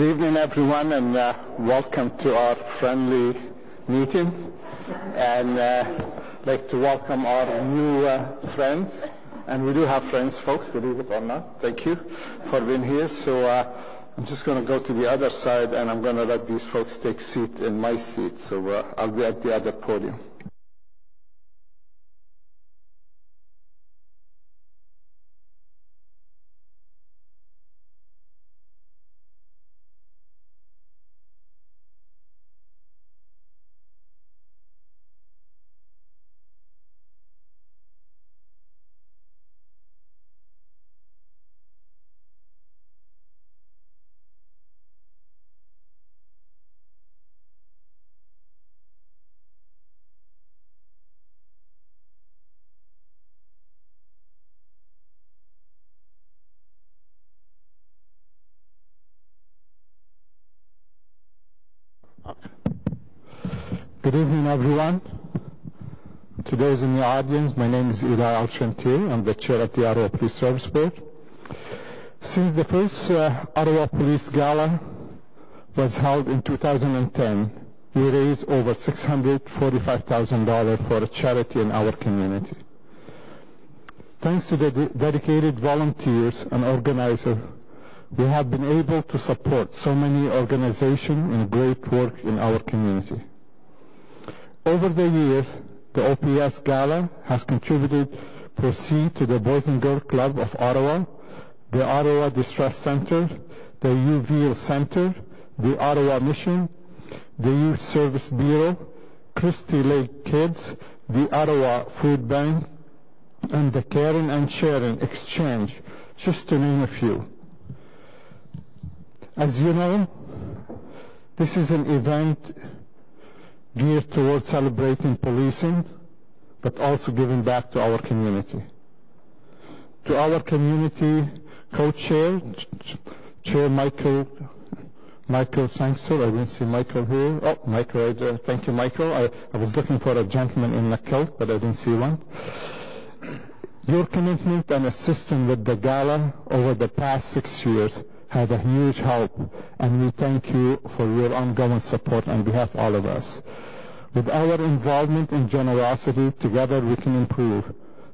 Good evening, everyone, and welcome to our friendly meeting. And I'd like to welcome our new friends. And we do have friends, folks, believe it or not. Thank you for being here. So I'm just going to go to the other side, and I'm going to let these folks take seat in my seat. So I'll be at the other podium. Good evening, everyone. To those in the audience, my name is Eli Al-Shantir. I'm the chair of the Ottawa Police Service Board. Since the first Ottawa Police Gala was held in 2010, we raised over $645,000 for a charity in our community. Thanks to the dedicated volunteers and organizers, we have been able to support so many organizations and great work in our community. Over the years, the OPS Gala has contributed proceeds to the Boys and Girls Club of Ottawa, the Ottawa Distress Center, the UVille Center, the Ottawa Mission, the Youth Service Bureau, Christie Lake Kids, the Ottawa Food Bank, and the Caring and Sharing Exchange, just to name a few. As you know, this is an event geared towards celebrating policing, but also giving back to our community. To our community co-chair, Chair Michael Sangster. I didn't see Michael here. Oh, Michael, thank you, Michael. I was looking for a gentleman in a kilt, but I didn't see one. Your commitment and assistance with the gala over the past 6 years had a huge help, and we thank you for your ongoing support on behalf of all of us. With our involvement and generosity, together we can improve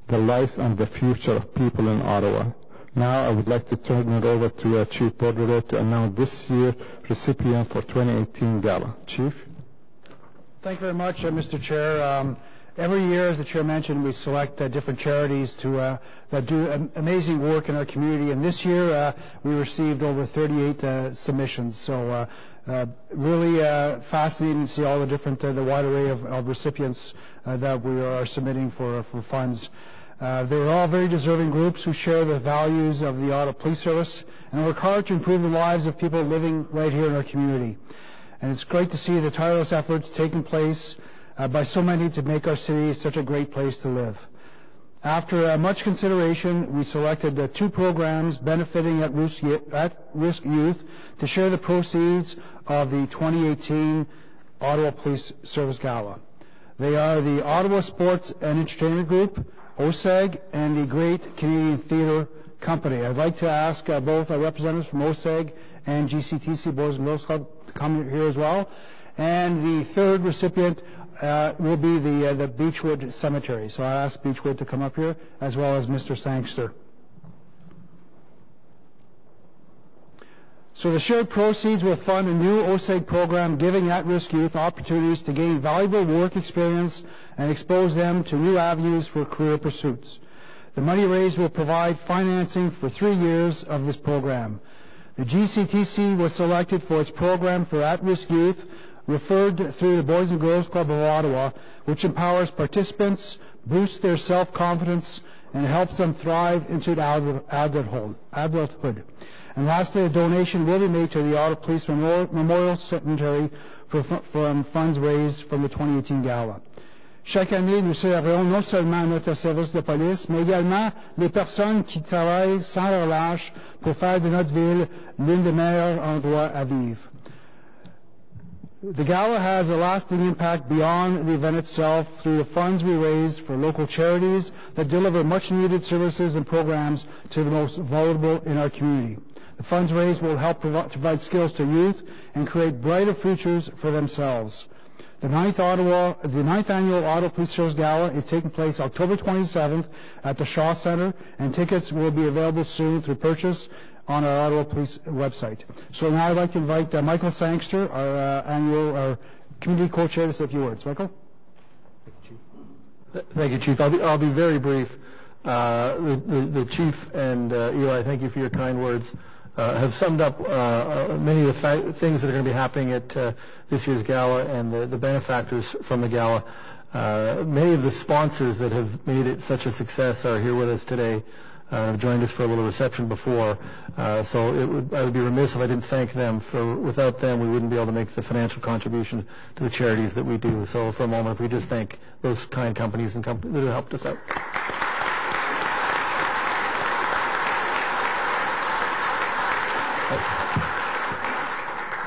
the lives and the future of people in Ottawa. Now I would like to turn it over to Chief Bordelot to announce this year's recipient for 2018 Gala. Chief? Thank you very much, Mr. Chair. Every year, as the Chair mentioned, we select different charities that do amazing work in our community. And this year, we received over 38 submissions. So really fascinating to see all the different, the wide array of recipients that we are submitting for funds. They were all very deserving groups who share the values of the Ottawa Police Service and work hard to improve the lives of people living right here in our community. And it's great to see the tireless efforts taking place by so many to make our city such a great place to live. After much consideration, we selected 2 programs benefiting at-risk youth to share the proceeds of the 2018 Ottawa Police Service Gala. They are the Ottawa Sports and Entertainment Group, OSEG, and the Great Canadian Theatre Company. I'd like to ask both our representatives from OSEG and GCTC Boys and Girls Club to come here as well. And the third recipient will be the Beechwood Cemetery. So I'll ask Beechwood to come up here, as well as Mr. Sangster. So the shared proceeds will fund a new OSEG program giving at-risk youth opportunities to gain valuable work experience and expose them to new avenues for career pursuits. The money raised will provide financing for 3 years of this program. The GCTC was selected for its program for at-risk youth, referred through the Boys and Girls Club of Ottawa, which empowers participants, boosts their self-confidence, and helps them thrive into adulthood. And lastly, a donation will be made to the Ottawa Police Memorial Cemetery from funds raised from the 2018 Gala. Chaque année, nous célébrons non seulement notre service de police, mais également les personnes qui travaillent sans relâche pour faire de notre ville l'un des meilleurs endroits à vivre. The Gala has a lasting impact beyond the event itself through the funds we raise for local charities that deliver much-needed services and programs to the most vulnerable in our community. The funds raised will help provide skills to youth and create brighter futures for themselves. The 9th Annual Ottawa Police Heroes Gala is taking place October 27th at the Shaw Centre, and tickets will be available soon through purchase on our Ottawa Police website. So now I'd like to invite Michael Sangster, our community co-chair, to say a few words. Michael? Thank you, Chief. I'll be very brief. The Chief and Eli, thank you for your kind words. Have summed up many of the things that are going to be happening at this year's gala and the benefactors from the gala. Many of the sponsors that have made it such a success are here with us today. Have joined us for a little reception before, so I would be remiss if I didn't thank them. Without them, we wouldn't be able to make the financial contribution to the charities that we do. So for a moment, if we just thank those kind companies that have helped us out.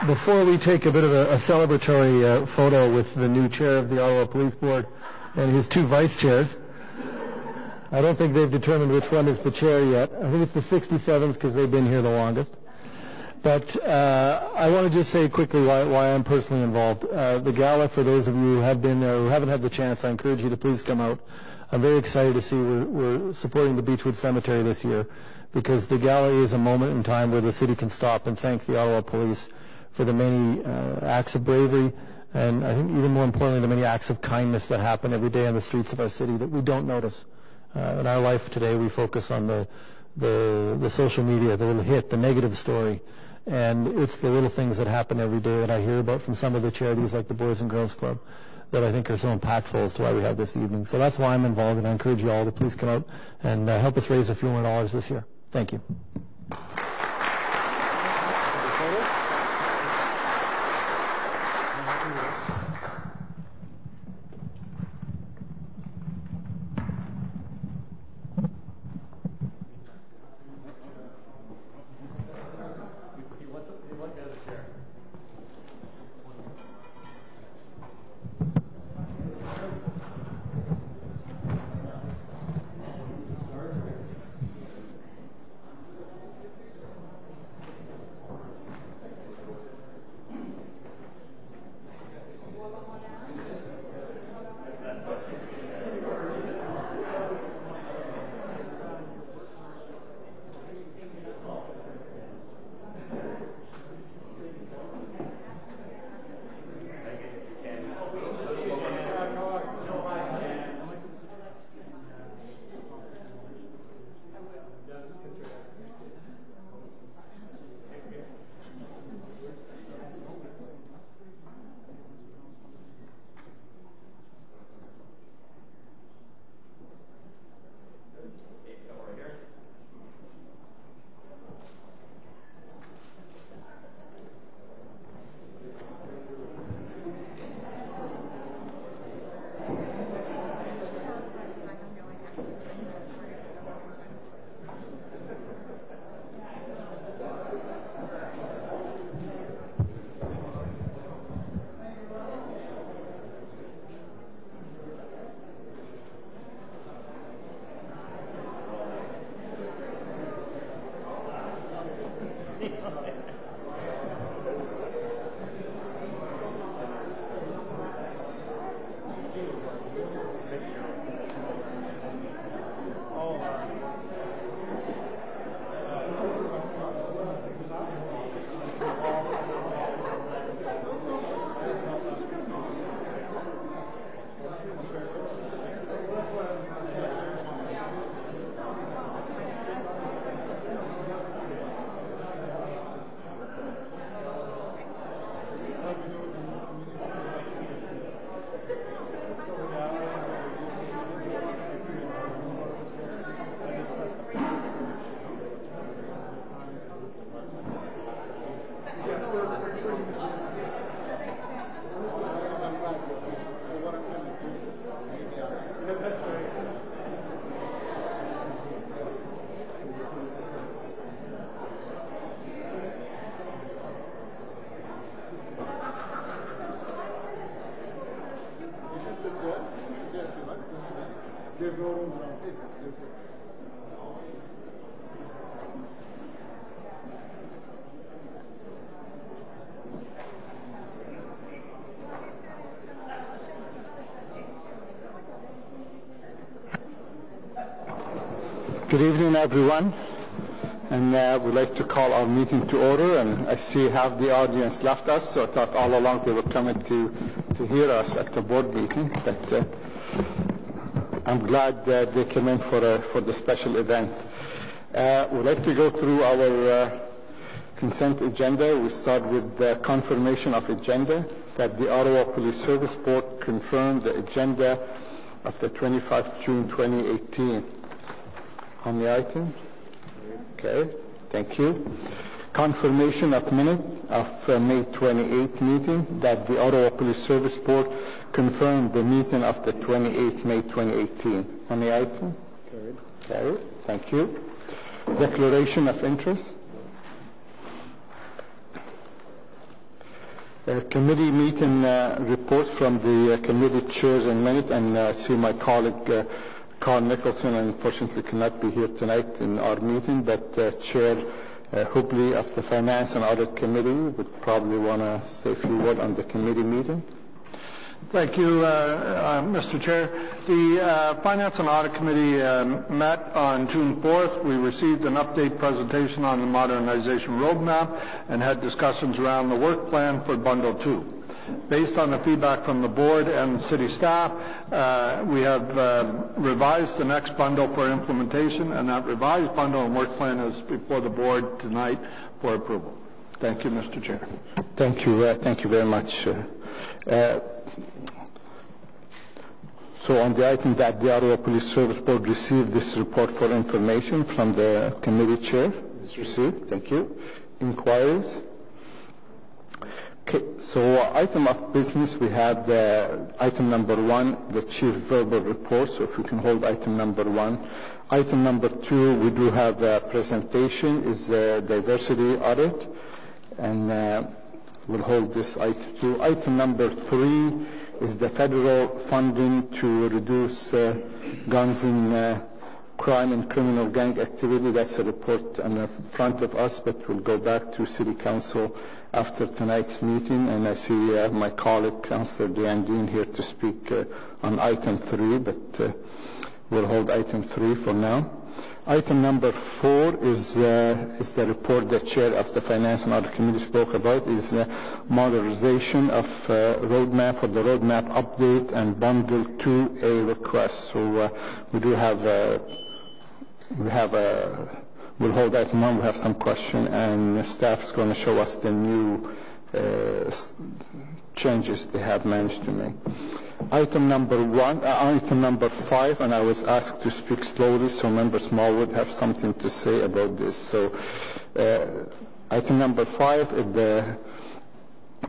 Before we take a bit of a celebratory photo with the new chair of the Ottawa Police Board and his two vice chairs, I don't think they've determined which one is the chair yet. I think it's the 67s because they've been here the longest. But I want to just say quickly why I'm personally involved. The gala, for those of you who have been there who haven't had the chance, I encourage you to please come out. I'm very excited to see we're supporting the Beechwood Cemetery this year because the gala is a moment in time where the city can stop and thank the Ottawa Police for the many acts of bravery and I think even more importantly the many acts of kindness that happen every day on the streets of our city that we don't notice. In our life today, we focus on the social media, the little hit, the negative story, and it's the little things that happen every day that I hear about from some of the charities like the Boys and Girls Club that I think are so impactful as to why we have this evening. So that's why I'm involved, and I encourage you all to please come out and help us raise a few more dollars this year. Thank you. Good evening, everyone. And we'd like to call our meeting to order. And I see half the audience left us, so I thought all along they were coming to hear us at the board meeting. But I'm glad that they came in for the special event. We'd like to go through our consent agenda. We start with the confirmation of agenda, that the Ottawa Police Service Board confirmed the agenda of the 25th June 2018. On the item? Okay, thank you. Confirmation of minute of May 28th meeting, that the Ottawa Police Service Board confirmed the meeting of the 28th May 2018. On the item? Carried. Carried. Thank you. Declaration of interest. Committee meeting reports from the committee chairs in minute, and see my colleague Carl Nicholson unfortunately cannot be here tonight in our meeting, but Chair Hubley of the Finance and Audit Committee would probably want to say a few words on the committee meeting. Thank you, Mr. Chair. The Finance and Audit Committee met on June 4th. We received an update presentation on the modernization roadmap and had discussions around the work plan for Bundle 2. Based on the feedback from the board and city staff, we have revised the next bundle for implementation, and that revised bundle and work plan is before the board tonight for approval. Thank you, Mr. Chair. Thank you very much. So on the item that the Ottawa Police Service Board received this report for information from the committee chair. It's received. Thank you. Inquiries. Okay, so item of business, we have item number 1, the chief verbal report. So if we can hold item number 1. Item number 2, we do have a presentation, is diversity audit, and we'll hold this item 2. Item number 3 is the federal funding to reduce guns in crime and criminal gang activity. That's a report on the front of us, but we'll go back to City Council after tonight's meeting. And I see my colleague, Councillor Diane Dean, here to speak on item 3, but we'll hold item 3 for now. Item number 4 is the report the chair of the Finance and Audit Committee spoke about, is modernization of roadmap for the roadmap update and Bundle 2A request. So we do have we'll hold item 1. We have some question, and staff is going to show us the new changes they have managed to make. Item number 5, and I was asked to speak slowly so Member Smallwood have something to say about this. So item number 5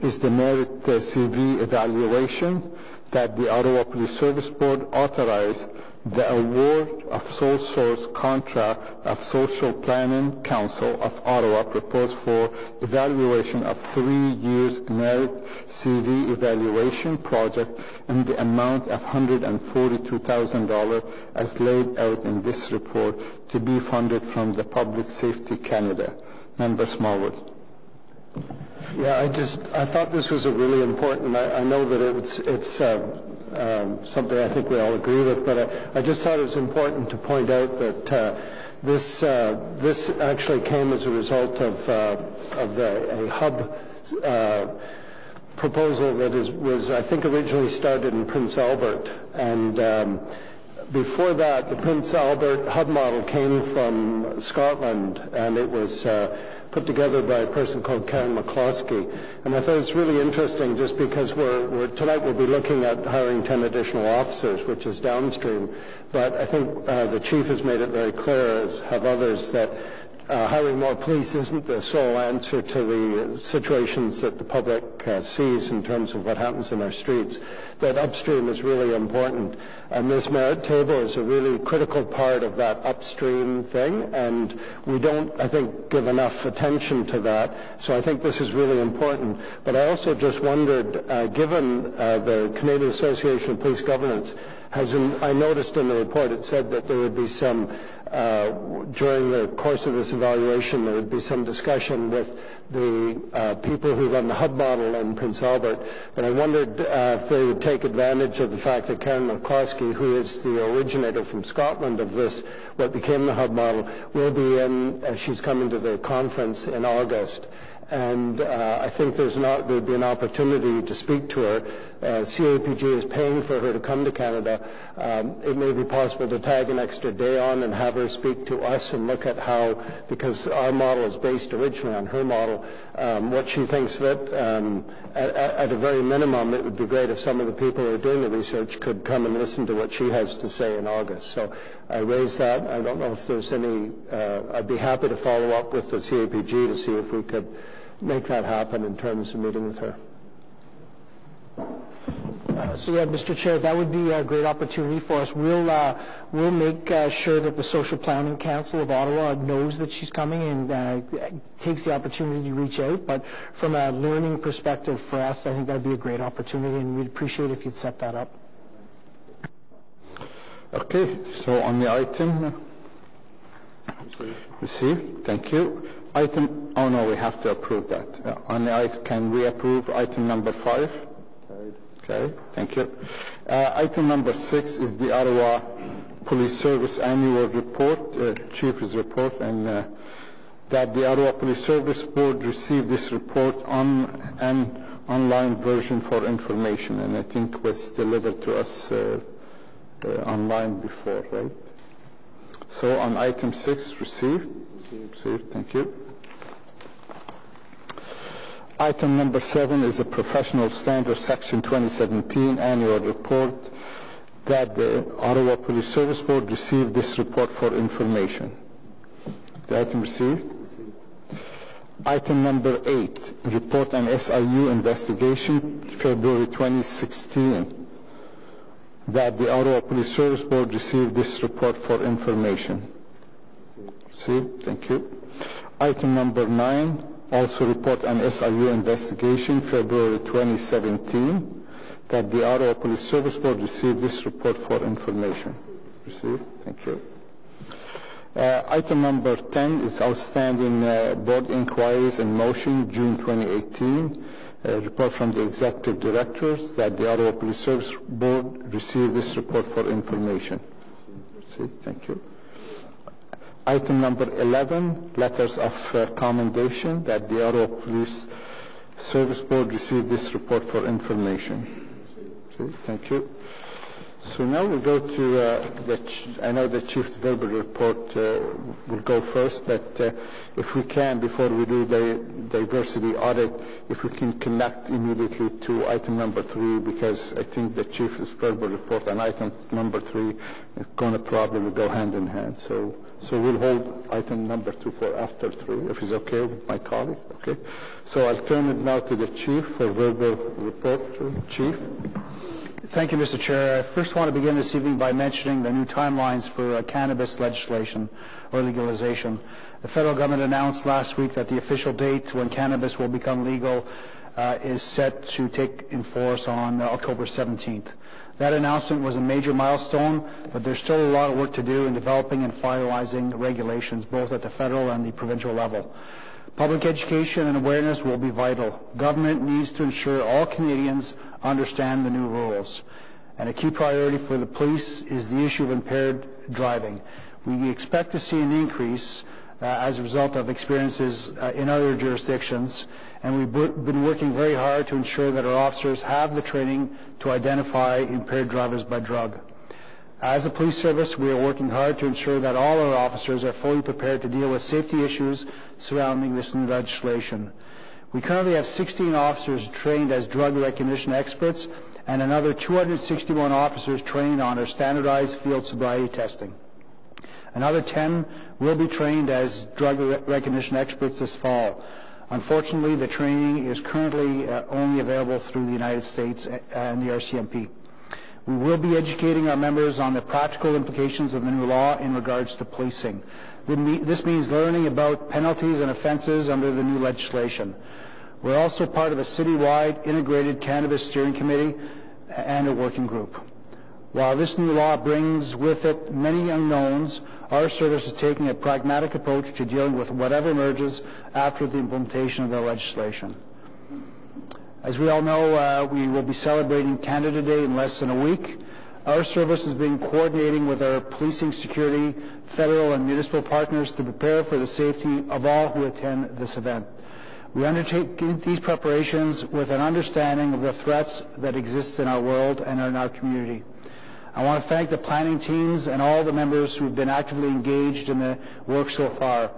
is the merit CV evaluation, that the Ottawa Police Service Board authorized the award of sole source contract of Social Planning Council of Ottawa proposed for evaluation of 3 years merit CV evaluation project in the amount of $142,000 as laid out in this report, to be funded from the Public Safety Canada. Member Smallwood. Yeah, I thought this was a really important. I know that it's something I think we all agree with, but I just thought it was important to point out that this actually came as a result of a hub proposal that was I think originally started in Prince Albert, and before that the Prince Albert hub model came from Scotland, and it was put together by a person called Karen McCloskey. And I thought it's really interesting, just because tonight we'll be looking at hiring 10 additional officers, which is downstream. But I think the chief has made it very clear, as have others, that hiring more police isn't the sole answer to the situations that the public sees in terms of what happens in our streets, that upstream is really important. And this merit table is a really critical part of that upstream thing, and we don't, I think, give enough attention to that. So I think this is really important. But I also just wondered, given the Canadian Association of Police Governance I noticed in the report it said that there would be some during the course of this evaluation, there would be some discussion with the people who run the hub model in Prince Albert. But I wondered if they would take advantage of the fact that Karen McCloskey, who is the originator from Scotland of this, what became the hub model, will be in, she's coming to the conference in August. And I think there'd be an opportunity to speak to her. CAPG is paying for her to come to Canada. It may be possible to tag an extra day on and have her speak to us and look at how, because our model is based originally on her model, what she thinks of it. At a very minimum, it would be great if some of the people who are doing the research could come and listen to what she has to say in August. So I raised that. I don't know if there's any, I'd be happy to follow up with the CAPG to see if we could make that happen in terms of meeting with her. So yeah, Mr. Chair, that would be a great opportunity for us. We'll make sure that the Social Planning Council of Ottawa knows that she's coming and takes the opportunity to reach out. But from a learning perspective for us, I think that would be a great opportunity, and we'd appreciate if you'd set that up. Okay, so on the item, received. Thank you. Item, oh no, we have to approve that. On the item, can we approve item number 5? Okay, thank you. Item number 6 is the Ottawa Police Service Annual Report, Chief's report, and that the Ottawa Police Service Board received this report on an online version for information, and I think was delivered to us online before, right? So on item 6, received. Received, thank you. Item number 7 is a Professional Standards Section 2017 Annual Report, that the Ottawa Police Service Board received this report for information. The item received. Item number 8, Report on SIU Investigation, February 2016, that the Ottawa Police Service Board received this report for information. Received, thank you. Item number 9, also report on SIU investigation, February 2017, that the Ottawa Police Service Board received this report for information. Received, thank you. Item number 10 is outstanding board inquiries in motion, June 2018. Report from the Executive Directors that the Ottawa Police Service Board received this report for information. Received, thank you. Item number 11, letters of commendation, that the Ottawa Police Service Board received this report for information. Okay, thank you. So now we'll go to I know the Chief's verbal report will go first, but if we can, before we do the diversity audit, if we can connect immediately to item number 3, because I think the Chief's verbal report and item number 3 is going to probably go hand in hand. So we'll hold item number 2 for after 3, if it's okay with my colleague. Okay. So I'll turn it now to the Chief for verbal report. Chief. Thank you, Mr. Chair. I first want to begin this evening by mentioning the new timelines for cannabis legislation or legalization. The federal government announced last week that the official date when cannabis will become legal is set to take in force on October 17th. That announcement was a major milestone, but there's still a lot of work to do in developing and finalizing regulations, both at the federal and the provincial level. Public education and awareness will be vital. Government needs to ensure all Canadians understand the new rules. And a key priority for the police is the issue of impaired driving. We expect to see an increase as a result of experiences in other jurisdictions, and we've been working very hard to ensure that our officers have the training to identify impaired drivers by drug. As a police service, we are working hard to ensure that all our officers are fully prepared to deal with safety issues surrounding this new legislation. We currently have 16 officers trained as drug recognition experts and another 261 officers trained on our standardized field sobriety testing. Another 10 will be trained as drug recognition experts this fall. Unfortunately, the training is currently only available through the United States and the RCMP. We will be educating our members on the practical implications of the new law in regards to policing. This means learning about penalties and offences under the new legislation. We're also part of a citywide integrated cannabis steering committee and a working group. While this new law brings with it many unknowns, our service is taking a pragmatic approach to dealing with whatever emerges after the implementation of the legislation. As we all know, we will be celebrating Canada Day in less than a week. Our service has been coordinating with our policing, security, federal and municipal partners to prepare for the safety of all who attend this event. We undertake these preparations with an understanding of the threats that exist in our world and in our community. I want to thank the planning teams and all the members who have been actively engaged in the work so far.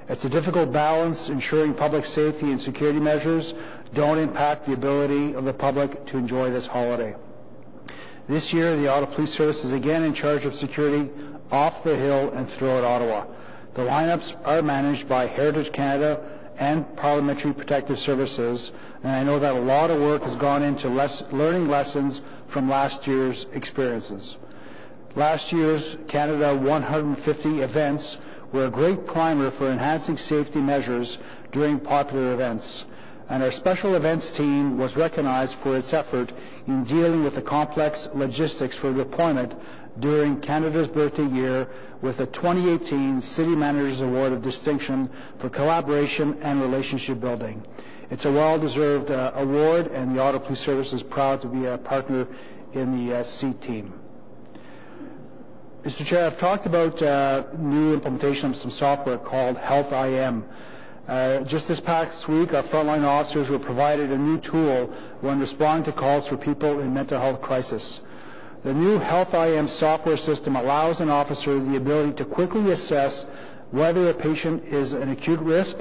It's a difficult balance ensuring public safety and security measures don't impact the ability of the public to enjoy this holiday. This year, the Ottawa Police Service is again in charge of security off the Hill and throughout Ottawa. The lineups are managed by Heritage Canada and Parliamentary Protective Services, and I know that a lot of work has gone into learning lessons from last year's experiences. Last year's Canada 150 events were a great primer for enhancing safety measures during popular events, and our special events team was recognized for its effort in dealing with the complex logistics for deployment during Canada's birthday year with the 2018 City Manager's Award of Distinction for Collaboration and Relationship Building. It's a well-deserved award, and the Ottawa Police Service is proud to be a partner in the C team. Mr. Chair, I've talked about new implementation of some software called Health IM. Just this past week, our frontline officers were provided a new tool when responding to calls for people in mental health crisis. The new Health IM software system allows an officer the ability to quickly assess whether a patient is an acute risk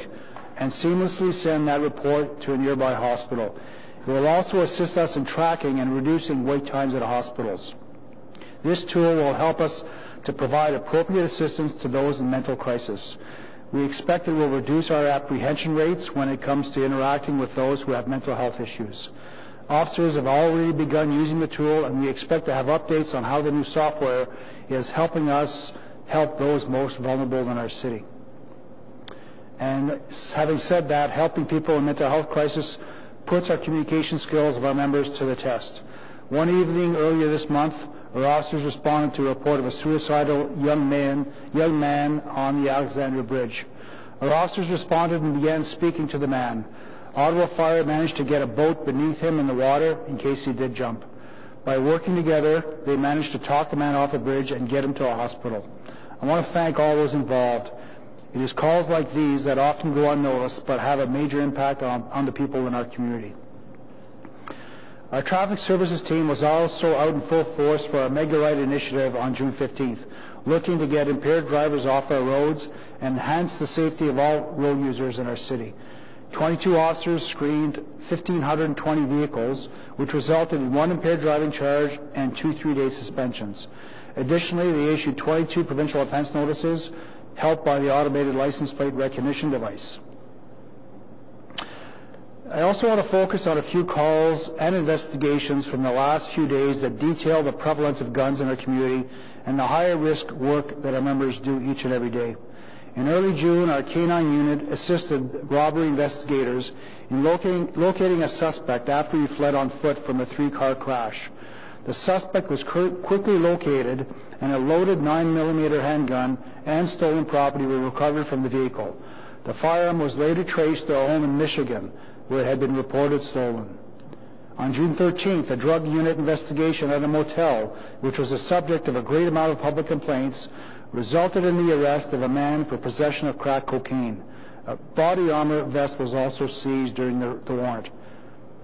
and seamlessly send that report to a nearby hospital. It will also assist us in tracking and reducing wait times at hospitals. This tool will help us to provide appropriate assistance to those in mental crisis. We expect it will reduce our apprehension rates when it comes to interacting with those who have mental health issues. Officers have already begun using the tool, and we expect to have updates on how the new software is helping us help those most vulnerable in our city. And having said that, helping people in mental health crisis puts our communication skills of our members to the test. One evening earlier this month, our officers responded to a report of a suicidal young man on the Alexandra Bridge. Our officers responded and began speaking to the man. Ottawa Fire managed to get a boat beneath him in the water in case he did jump. By working together, they managed to talk the man off the bridge and get him to a hospital. I want to thank all those involved. It is calls like these that often go unnoticed but have a major impact on the people in our community. Our traffic services team was also out in full force for our Mega Ride initiative on June 15th, looking to get impaired drivers off our roads and enhance the safety of all road users in our city. 22 officers screened 1,520 vehicles, which resulted in 1 impaired driving charge and 2 3-day suspensions. Additionally, they issued 22 provincial offense notices, helped by the automated license plate recognition device. I also want to focus on a few calls and investigations from the last few days that detail the prevalence of guns in our community and the higher risk work that our members do each and every day. In early June, our K-9 unit assisted robbery investigators in locating a suspect after he fled on foot from a 3-car crash. The suspect was quickly located, and a loaded 9mm handgun and stolen property were recovered from the vehicle. The firearm was later traced to a home in Michigan, where it had been reported stolen. On June 13th, a drug unit investigation at a motel, which was the subject of a great amount of public complaints, resulted in the arrest of a man for possession of crack cocaine. A body armor vest was also seized during the warrant.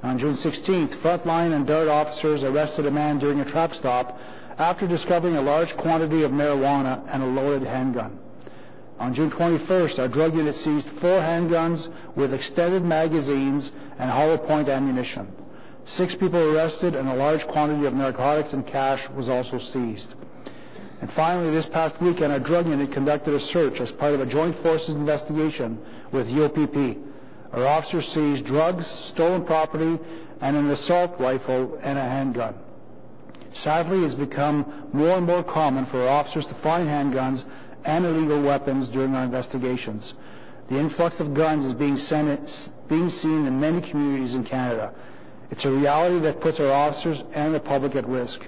On June 16th, Frontline and DART officers arrested a man during a traffic stop after discovering a large quantity of marijuana and a loaded handgun. On June 21st, our drug unit seized 4 handguns with extended magazines and hollow point ammunition. 6 people arrested, and a large quantity of narcotics and cash was also seized. And finally, this past weekend, our drug unit conducted a search as part of a joint forces investigation with UOPP. Our officers seized drugs, stolen property, and an assault rifle and a handgun. Sadly, it's become more and more common for our officers to find handguns and illegal weapons during our investigations. The influx of guns is being seen in many communities in Canada. It's a reality that puts our officers and the public at risk.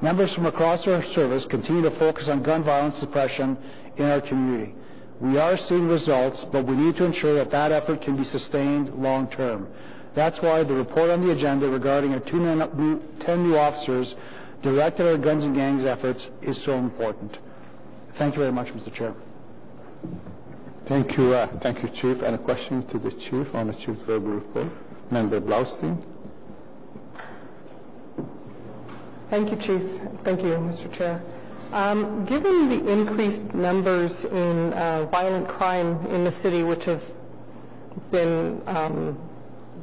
members from across our service continue to focus on gun violence suppression in our community. We are seeing results, but we need to ensure that that effort can be sustained long term. That's why the report on the agenda regarding our 10 new officers directed at our guns and gangs efforts is so important. Thank you very much, Mr. Chair. Thank you, Chief. And a question to the Chief on the Chief's verbal report. Member Blaustein. Thank you, Chief. Thank you, Mr. Chair. Given the increased numbers in violent crime in the city, which have been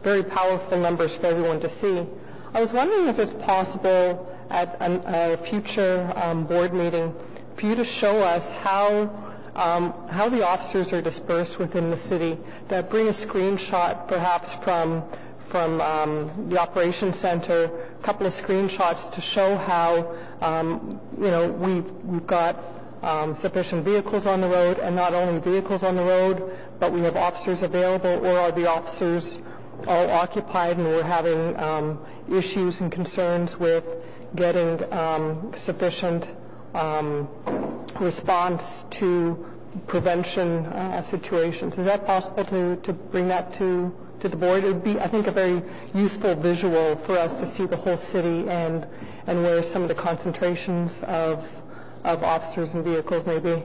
very powerful numbers for everyone to see, I was wondering if it's possible at a future board meeting for you to show us how the officers are dispersed within the city, that bring a screenshot perhaps from the operations center, a couple of screenshots to show how we've got sufficient vehicles on the road, and not only vehicles on the road, but we have officers available, or are the officers all occupied and we're having issues and concerns with getting sufficient response to prevention situations. Is that possible to bring that to the board? It would be, I think, a very useful visual for us to see the whole city and where some of the concentrations of officers and vehicles may be.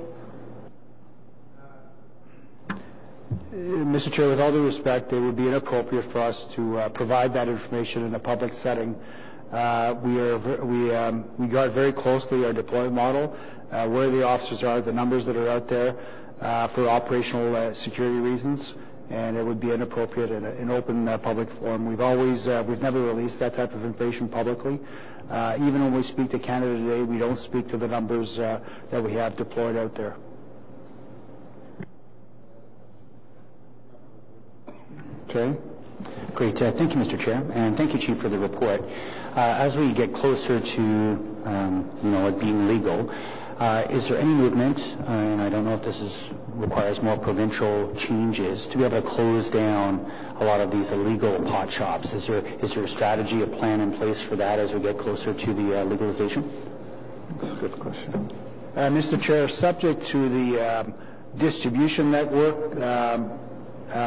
Mr. Chair, with all due respect, it would be inappropriate for us to provide that information in a public setting. We guard very closely our deployment model, where the officers are, the numbers that are out there for operational security reasons, and it would be inappropriate in an open public forum. We've never released that type of information publicly. Even when we speak to Canada Today, we don't speak to the numbers that we have deployed out there. Okay. Great. Thank you, Mr. Chair, and thank you, Chief, for the report. As we get closer to, it being legal, is there any movement, and I don't know if this requires more provincial changes, to be able to close down a lot of these illegal pot shops? Is there a strategy, a plan in place for that as we get closer to the legalization? That's a good question. Mr. Chair, subject to the distribution network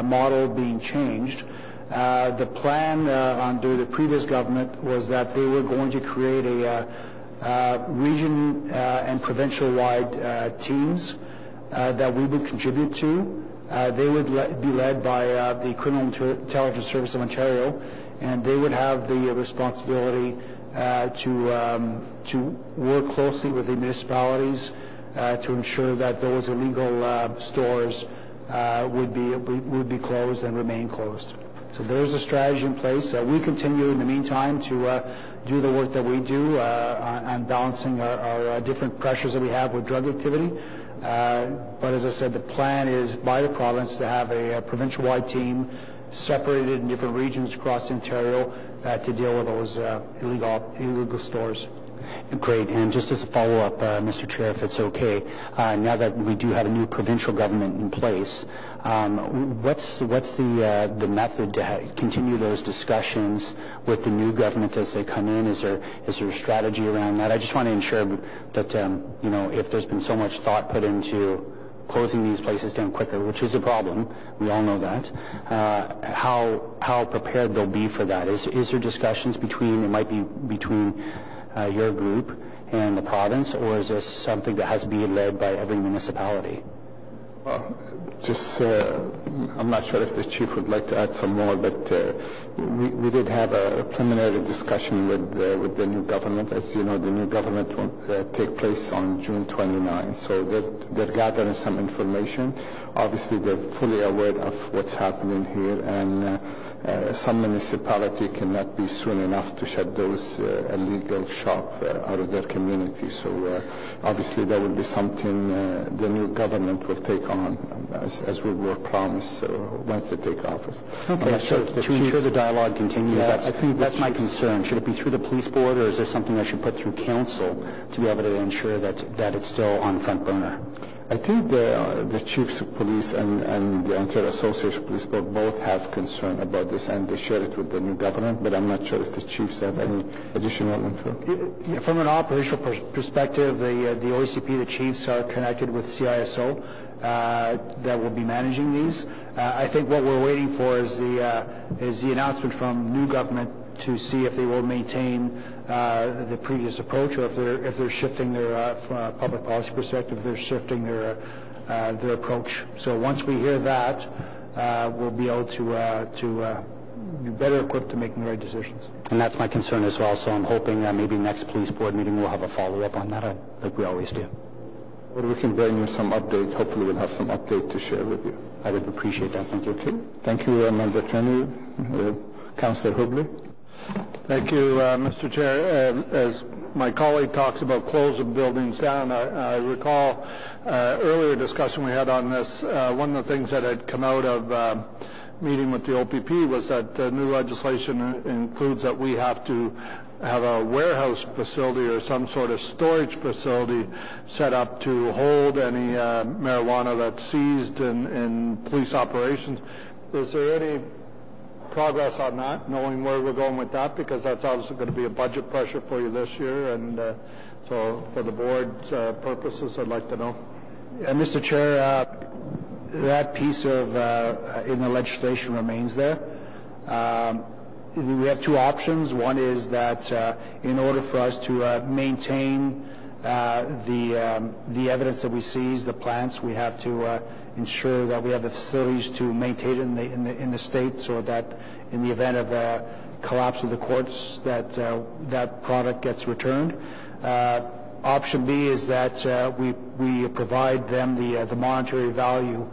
model being changed, the plan under the previous government was that they were going to create a region and provincial-wide teams that we would contribute to. They would be led by the Criminal Intelligence Service of Ontario, and they would have the responsibility to work closely with the municipalities to ensure that those illegal stores would be closed and remain closed. So there's a strategy in place. We continue in the meantime to do the work that we do on balancing our different pressures that we have with drug activity. But as I said, the plan is by the province to have a provincial-wide team separated in different regions across Ontario to deal with those illegal stores. Great. And just as a follow-up, Mr. Chair, if it's okay, now that we do have a new provincial government in place, what's the method to continue those discussions with the new government as they come in? Is there a strategy around that? I just want to ensure that if there's been so much thought put into closing these places down quicker, which is a problem, we all know that, how prepared they'll be for that? Is there discussions between your group and the province, or is this something that has to be led by every municipality? I'm not sure if the Chief would like to add some more, but we did have a preliminary discussion with the new government. As you know, the new government will take place on June 29, so they're gathering some information. Obviously, they're fully aware of what's happening here, and some municipality cannot be soon enough to shut those illegal shops out of their community. So obviously that will be something the new government will take on, as we were promised once they take office. Okay, so to ensure the dialogue continues, that's my concern. Should it be through the police board, or is this something I should put through council to be able to ensure that it's still on front burner? I think the chiefs of police and the Ontario Association of Police Board both have concern about this, and they share it with the new government, but I'm not sure if the chiefs have any additional info. Yeah, from an operational perspective, the OECP, the chiefs are connected with CISO that will be managing these. I think what we're waiting for is the announcement from new government to see if they will maintain the previous approach, or if they're shifting their, from a public policy perspective, they're shifting their approach. So once we hear that, we'll be able to be better equipped to making the right decisions. And that's my concern as well, so I'm hoping maybe next police board meeting we'll have a follow-up on that, like we always do. Or we can bring you some update. Hopefully we'll have some update to share with you. I would appreciate that. Thank you. Okay. Thank you, Member Turney. Councillor Hubley. Thank you, Mr. Chair. As my colleague talks about closing buildings down, I recall earlier discussion we had on this. One of the things that had come out of meeting with the OPP was that new legislation includes that we have to have a warehouse facility or some sort of storage facility set up to hold any marijuana that's seized in police operations. Is there any progress on that, knowing where we're going with that? Because that's obviously going to be a budget pressure for you this year, and so for the board's purposes, I'd like to know. Mr. Chair, that piece of in the legislation remains there. We have two options. One is that in order for us to maintain the evidence that we seize, the plants, we have to ensure that we have the facilities to maintain it in the state, so that in the event of a collapse of the courts, that product gets returned. Option B is that we provide them the monetary value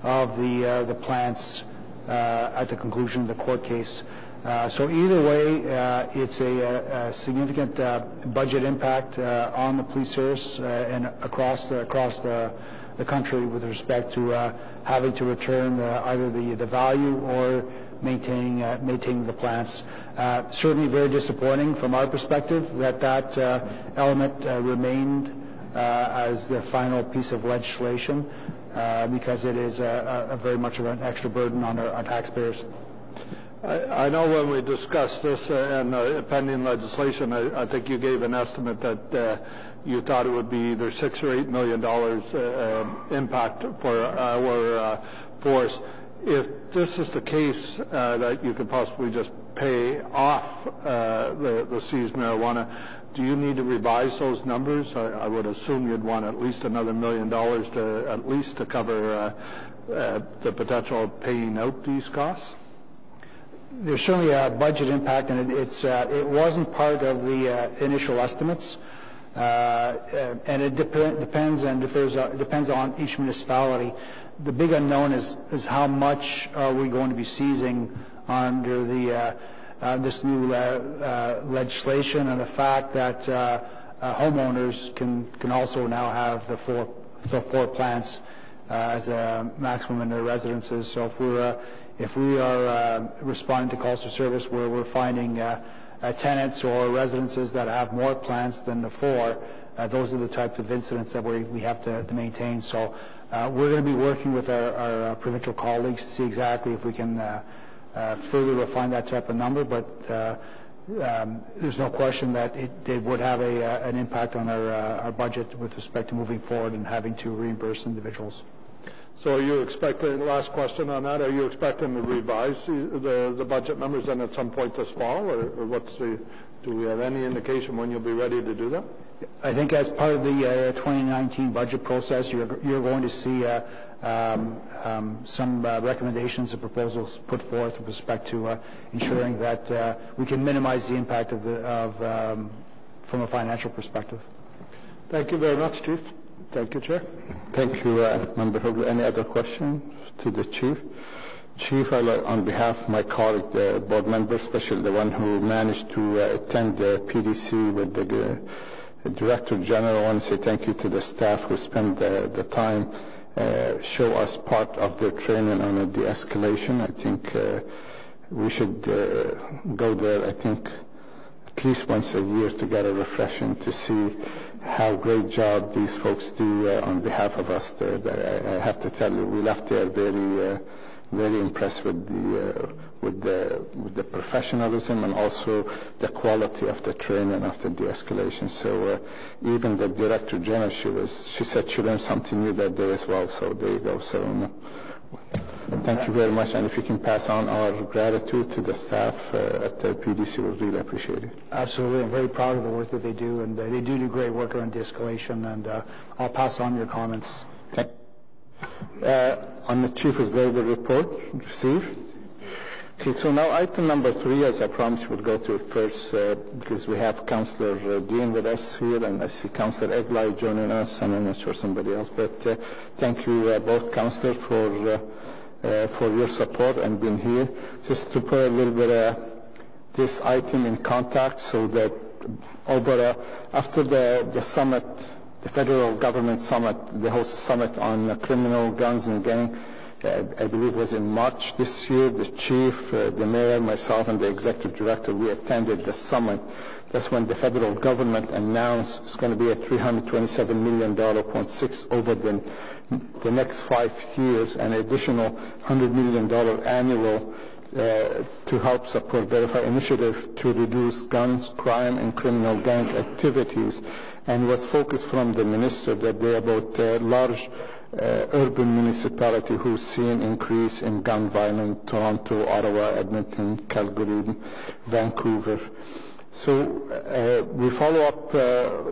of the plants at the conclusion of the court case. So either way, it's a significant budget impact on the police service and across the country with respect to having to return either the value or maintaining the plants. Certainly very disappointing from our perspective that element remained as the final piece of legislation, because it is a very much of an extra burden on our taxpayers. I know when we discussed this and pending legislation, I think you gave an estimate that you thought it would be either $6 or $8 million impact for our force. If this is the case, that you could possibly just pay off the seized marijuana, do you need to revise those numbers? I would assume you'd want at least another $1 million to cover the potential of paying out these costs. There's certainly a budget impact, and it wasn't part of the initial estimates, and it depends on each municipality. The big unknown is how much are we going to be seizing under this new legislation, and the fact that homeowners can also now have the four plants as a maximum in their residences. So if we are responding to calls for service where we're finding tenants or residences that have more plants than the four, those are the types of incidents that we have to maintain. So we're going to be working with our provincial colleagues to see exactly if we can further refine that type of number, but there's no question that it would have an impact on our budget with respect to moving forward and having to reimburse individuals. So are you expecting, last question on that, are you expecting to revise the budget numbers then at some point this fall, or do we have any indication when you'll be ready to do that? I think as part of the 2019 budget process, you're going to see some recommendations and proposals put forth with respect to ensuring that we can minimize the impact from a financial perspective. Thank you very much, Chief. Thank you, Chair. Thank you, Member Hubley. Any other questions to the Chief? Chief, on behalf of my colleague, the board member, especially the one who managed to attend the PDC with the Director General, I want to say thank you to the staff who spent the time show us part of their training on a de-escalation. I think we should go there, I think, at least once a year to get a refreshing to see how great job these folks do on behalf of us there. I have to tell you, we left there very impressed with the professionalism and also the quality of the training of the de-escalation. So even the Director General, she said she learned something new that day as well. So there you go. So thank you very much, and if you can pass on our gratitude to the staff at the PDC, we'll really appreciate it. Absolutely. I'm very proud of the work that they do, and they do great work around de-escalation, and I'll pass on your comments. Okay. On the Chief's Available Report received. Okay, so now item number 3, as I promised, we'll go to it first because we have Councillor Dean with us here, and I see Councillor Eglai joining us, and I'm not sure somebody else, but thank you both councillors for your support and being here. Just to put a little bit this item in context, so that after the summit, the federal government summit, the host summit on criminal guns and gang, I believe was in March this year. The chief, the mayor, myself, and the executive director, we attended the summit. That's when the federal government announced it's going to be a $327 million, 0.6 over the next 5 years, an additional $100 million annual to help support Verify initiative to reduce guns, crime, and criminal gang activities. And was focused from the minister that they about large urban municipality who's seen increase in gun violence: Toronto, Ottawa, Edmonton, Calgary, Vancouver. So we follow up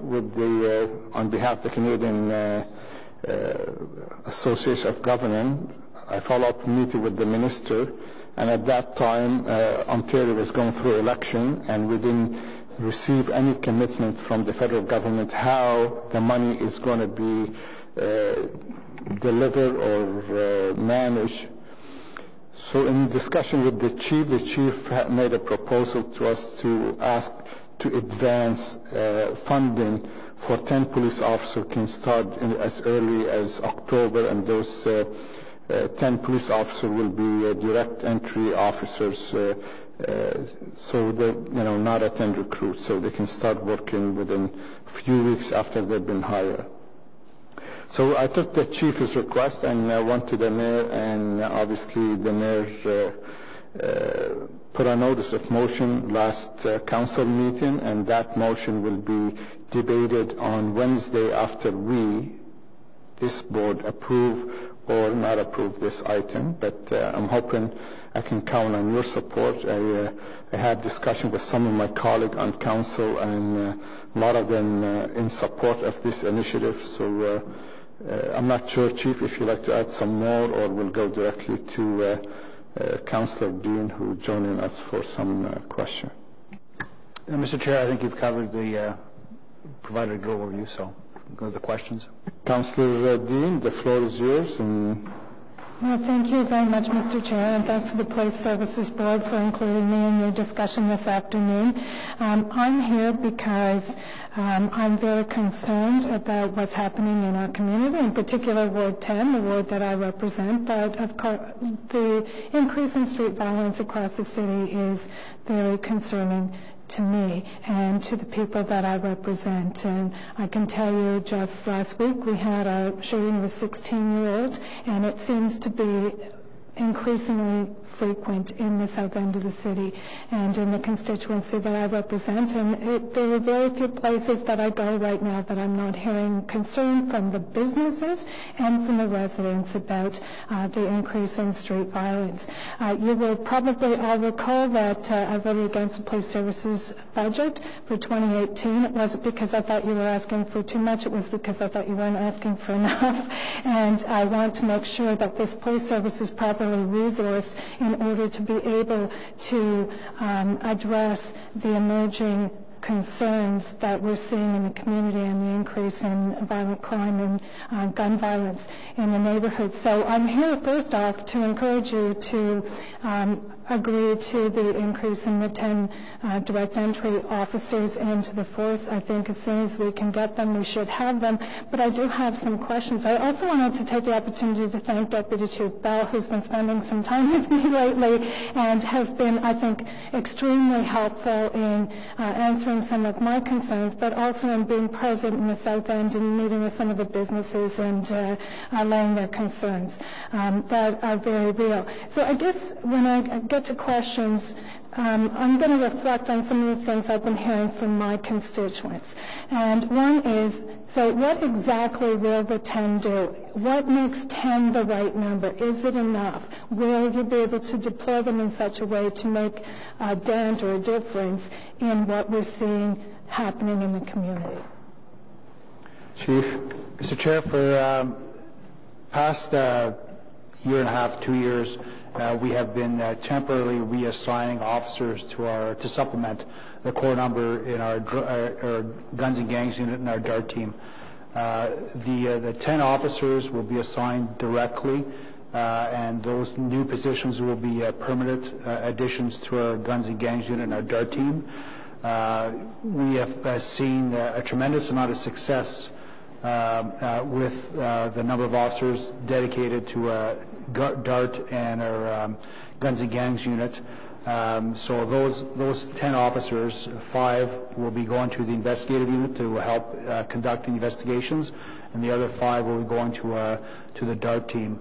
with on behalf of the Canadian Association of Government. I follow up a meeting with the minister, and at that time Ontario was going through election, and we didn't receive any commitment from the federal government how the money is going to be delivered or managed. So in discussion with the chief made a proposal to us to ask to advance funding for 10 police officers can start as early as October, and those 10 police officers will be direct entry officers, so they're not attend recruit, so they can start working within a few weeks after they've been hired. So I took the chief's request and went to the mayor, and obviously the mayor put a notice of motion last council meeting, and that motion will be debated on Wednesday after this board approve or not approve this item. But I'm hoping I can count on your support. I had discussion with some of my colleagues on council, and a lot of them in support of this initiative. So I'm not sure, Chief, if you'd like to add some more, or we'll go directly to Councillor Dean, who joining us for some question. Mr. Chair, I think you've covered provided a good overview, so go to the questions. Councillor Dean, the floor is yours. Well, thank you very much, Mr. Chair, and thanks to the Police Services Board for including me in your discussion this afternoon. I'm here because I'm very concerned about what's happening in our community, in particular Ward 10, the ward that I represent. But of course, the increase in street violence across the city is very concerning to me and to the people that I represent. And I can tell you, just last week we had a shooting of a 16-year-old, and it seems to be increasingly frequent in the south end of the city and in the constituency that I represent. And there are very few places that I go right now that I'm not hearing concern from the businesses and from the residents about the increase in street violence. You will probably all recall that I voted against the police services budget for 2018. It wasn't because I thought you were asking for too much. It was because I thought you weren't asking for enough. And I want to make sure that this police service is properly resourced in order to be able to address the emerging concerns that we're seeing in the community and the increase in violent crime and gun violence in the neighborhood. So I'm here first off to encourage you to agree to the increase in the 10 direct entry officers into the force. I think as soon as we can get them, we should have them. But I do have some questions. I also wanted to take the opportunity to thank Deputy Chief Bell, who's been spending some time with me lately and has been, I think, extremely helpful in answering some of my concerns, but also in being present in the South End and meeting with some of the businesses and laying their concerns that are very real. So I guess when I get to questions, I'm going to reflect on some of the things I've been hearing from my constituents. And one is, so what exactly will the 10 do? What makes 10 the right number? Is it enough? Will you be able to deploy them in such a way to make a dent or a difference in what we're seeing happening in the community? Chief. Mr. Chair, for past year and a half, 2 years, we have been temporarily reassigning officers to supplement the core number in our Guns and Gangs unit and our DART team. The 10 officers will be assigned directly, and those new positions will be permanent additions to our Guns and Gangs unit and our DART team. We have seen a tremendous amount of success with the number of officers dedicated to DART and our Guns and Gangs unit. So those 10 officers, 5 will be going to the investigative unit to help conduct investigations, and the other 5 will be going to the DART team.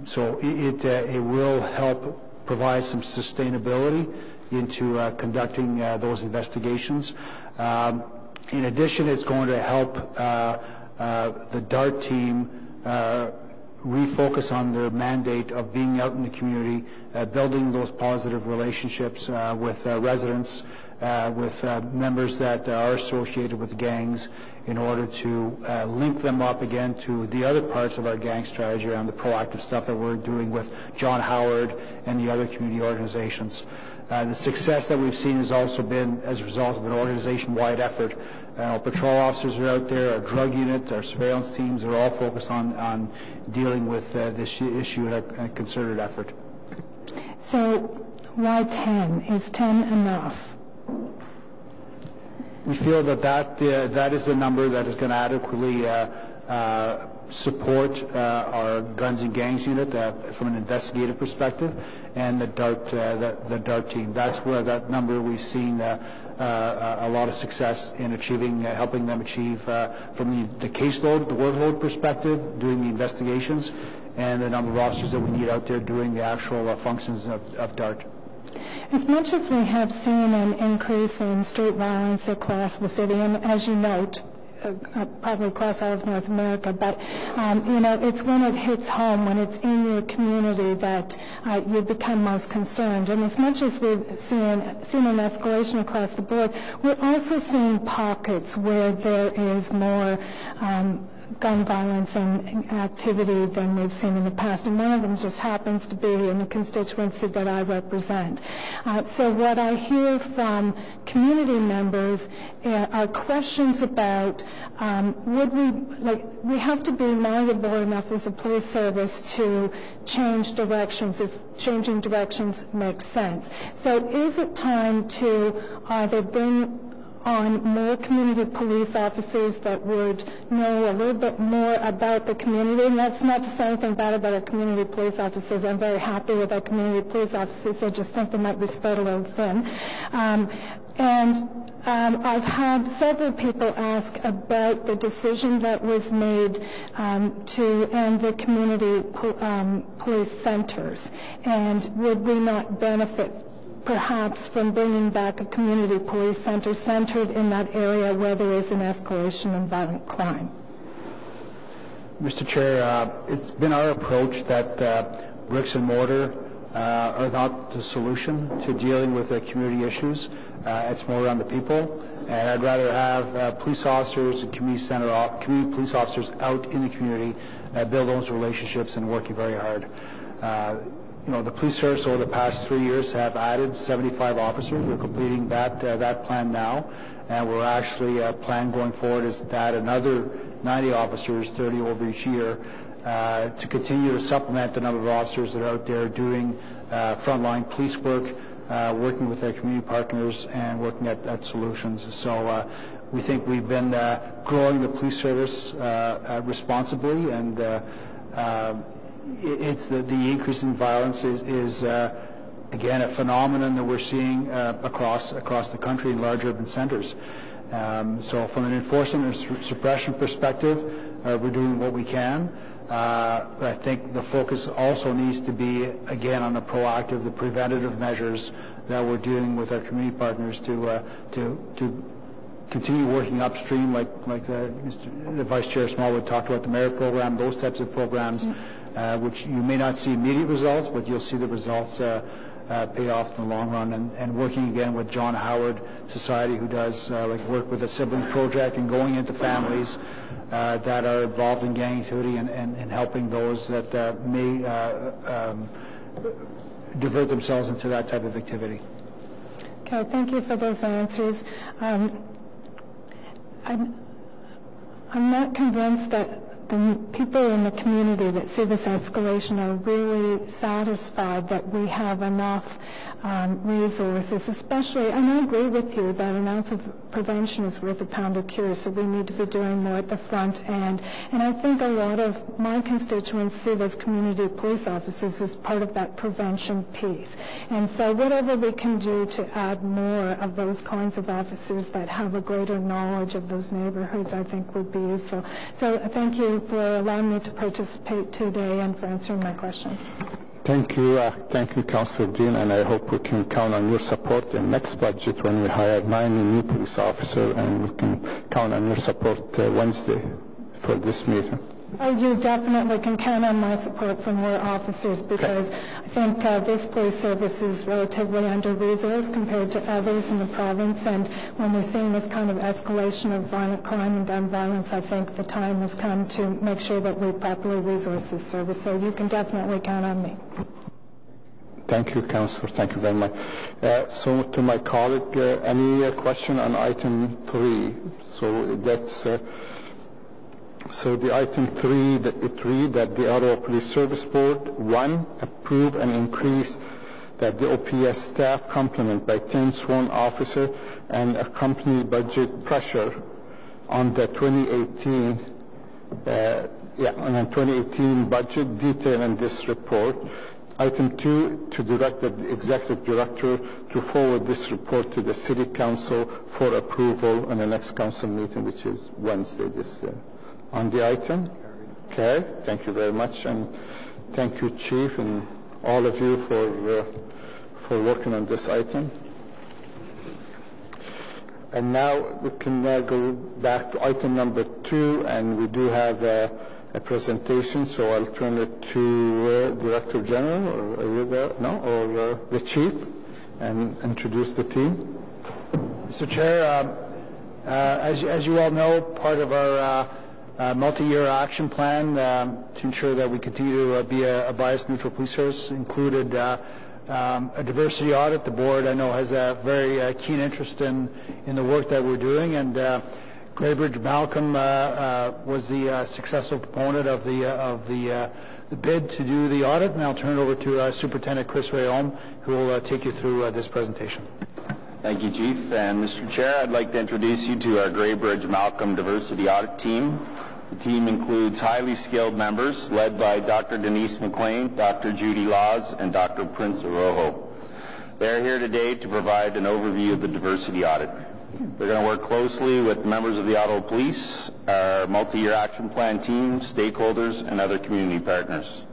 So it will help provide some sustainability into conducting those investigations. In addition, it's going to help the DART team refocus on their mandate of being out in the community, building those positive relationships with residents, with members that are associated with gangs, in order to link them up again to the other parts of our gang strategy around the proactive stuff that we're doing with John Howard and the other community organizations. The success that we've seen has also been as a result of an organization-wide effort. Our patrol officers are out there, our drug unit, our surveillance teams are all focused on dealing with this issue in a concerted effort. So why 10? Is 10 enough? We feel that is a number that is going to adequately support our Guns and Gangs unit from an investigative perspective, and the DART team. That's where that number we've seen a lot of success in achieving, helping them achieve from the caseload, the workload perspective, doing the investigations, and the number of officers that we need out there doing the actual functions of DART. As much as we have seen an increase in street violence across the city, and as you note, probably across all of North America, but it's when it hits home, when it's in your community, that you become most concerned. And as much as we've seen an escalation across the board, we're also seeing pockets where there is more gun violence and activity than we've seen in the past, and one of them just happens to be in the constituency that I represent. So what I hear from community members are questions about we have to be malleable enough as a police service to change directions if changing directions makes sense. So is it time to either bring on more community police officers that would know a little bit more about the community? And that's not to say anything bad about our community police officers. I'm very happy with our community police officers. I just think they might be spread a little thin. I've had several people ask about the decision that was made to end the community police centers, and would we not benefit perhaps from bringing back a community police center centered in that area where there is an escalation in violent crime? Mr. Chair, it's been our approach that bricks and mortar are not the solution to dealing with community issues. It's more around the people, and I'd rather have police officers and community police officers out in the community, build those relationships and working very hard. the police service over the past 3 years have added 75 officers. We're completing that plan now, and we're actually plan going forward is to add another 90 officers, 30 over each year, to continue to supplement the number of officers that are out there doing frontline police work, working with their community partners and working at solutions. So we think we've been growing the police service responsibly, and it's the increase in violence is again a phenomenon that we're seeing across the country in large urban centers. So from an enforcement and suppression perspective, we're doing what we can. But I think the focus also needs to be, again, on the proactive, the preventative measures that we're doing with our community partners to continue working upstream, like the Vice Chair Smallwood talked about, the Merit Program, those types of programs, which you may not see immediate results, but you'll see the results pay off in the long run. And working again with John Howard Society, who does work with a sibling project and going into families that are involved in gang activity and helping those that may divert themselves into that type of activity. Okay, thank you for those answers. I'm not convinced that the people in the community that see this escalation are really satisfied that we have enough resources, especially, and I agree with you that an ounce of prevention is worth a pound of cure, so we need to be doing more at the front end. And I think a lot of my constituents see those community police officers as part of that prevention piece. And so whatever we can do to add more of those kinds of officers that have a greater knowledge of those neighborhoods, I think would be useful. So thank you for allowing me to participate today and for answering my questions. Thank you, Councillor Dean, and I hope we can count on your support in next budget when we hire 90 new police officers, and we can count on your support Wednesday for this meeting. Oh, you definitely can count on my support for more officers, because I think this police service is relatively under-resourced compared to others in the province, and when we're seeing this kind of escalation of violent crime and gun violence, I think the time has come to make sure that we properly resource this service, so you can definitely count on me. Thank you, Councillor. Thank you very much. So to my colleague, any question on item 3? So that's... So the item 3, it reads that the Ottawa Police Service Board, 1, approve an increase that the OPS staff complement by 10 sworn officers and accompany budget pressure on the 2018 budget detailed in this report. Item 2, to direct the Executive Director to forward this report to the City Council for approval in the next council meeting, which is Wednesday this year. On the item? Okay, thank you very much, and thank you, Chief, and all of you for working on this item. And now we can go back to item number 2, and we do have a presentation, so I'll turn it to Director General, or are you there? No? Or the Chief, and introduce the team. Mr. Chair, as you all know, part of our multi-year action plan to ensure that we continue to be a bias-neutral police service included a diversity audit. The board, I know, has a very keen interest in the work that we're doing, and Greybridge Malcolm was the successful proponent of the bid to do the audit, and I'll turn it over to Superintendent Chris Rayom, who will take you through this presentation. Thank you, Chief. And Mr. Chair, I'd like to introduce you to our Greybridge Malcolm Diversity Audit Team. The team includes highly skilled members led by Dr. Denise McLean, Dr. Judy Laws, and Dr. Prince Arojo. They're here today to provide an overview of the diversity audit. They're going to work closely with members of the Ottawa Police, our multi-year action plan team, stakeholders, and other community partners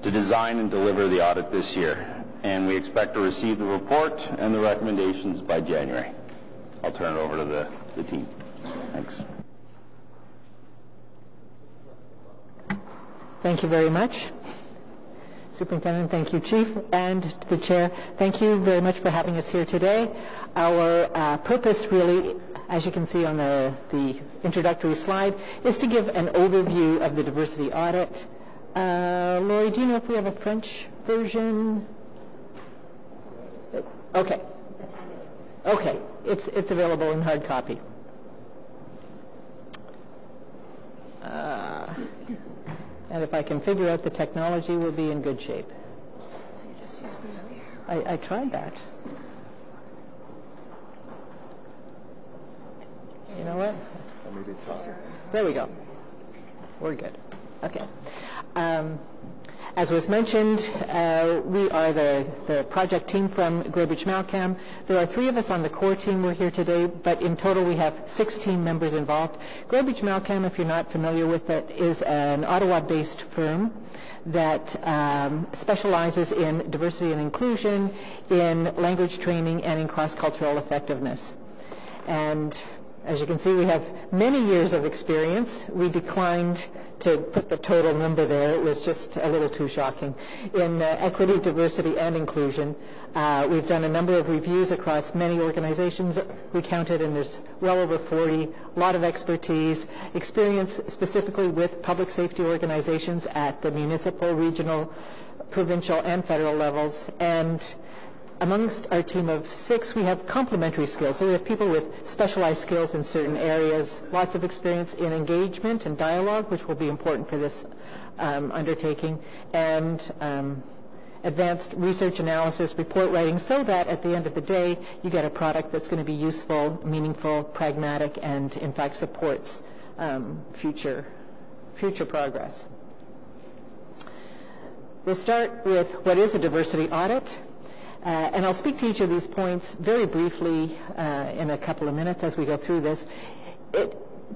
to design and deliver the audit this year. And we expect to receive the report and the recommendations by January. I'll turn it over to the team. Thanks. Thank you very much. Superintendent, thank you, Chief, and to the Chair, thank you very much for having us here today. Our purpose really, as you can see on the introductory slide, is to give an overview of the diversity audit, Lori, do you know if we have a French version? Okay. Okay, it's available in hard copy. And if I can figure out the technology, we'll be in good shape. So you just use the mouse? I tried that. You know what? There we go. We're good. Okay. As was mentioned, we are the project team from Greybridge Malcolm. There are 3 of us on the core team. We're here today, but in total we have 16 members involved. Greybridge Malcolm, if you're not familiar with it, is an Ottawa-based firm that specializes in diversity and inclusion, in language training, and in cross-cultural effectiveness. And as you can see, we have many years of experience. We declined to put the total number there. It was just a little too shocking. In equity, diversity, and inclusion, we've done a number of reviews across many organizations. We counted, and there's well over 40, a lot of expertise, experience specifically with public safety organizations at the municipal, regional, provincial, and federal levels. And amongst our team of 6, we have complementary skills. So we have people with specialized skills in certain areas, lots of experience in engagement and dialogue, which will be important for this undertaking, and advanced research analysis, report writing, so that at the end of the day, you get a product that's going to be useful, meaningful, pragmatic, and in fact supports future progress. We'll start with what is a diversity audit. And I'll speak to each of these points very briefly in a couple of minutes as we go through this.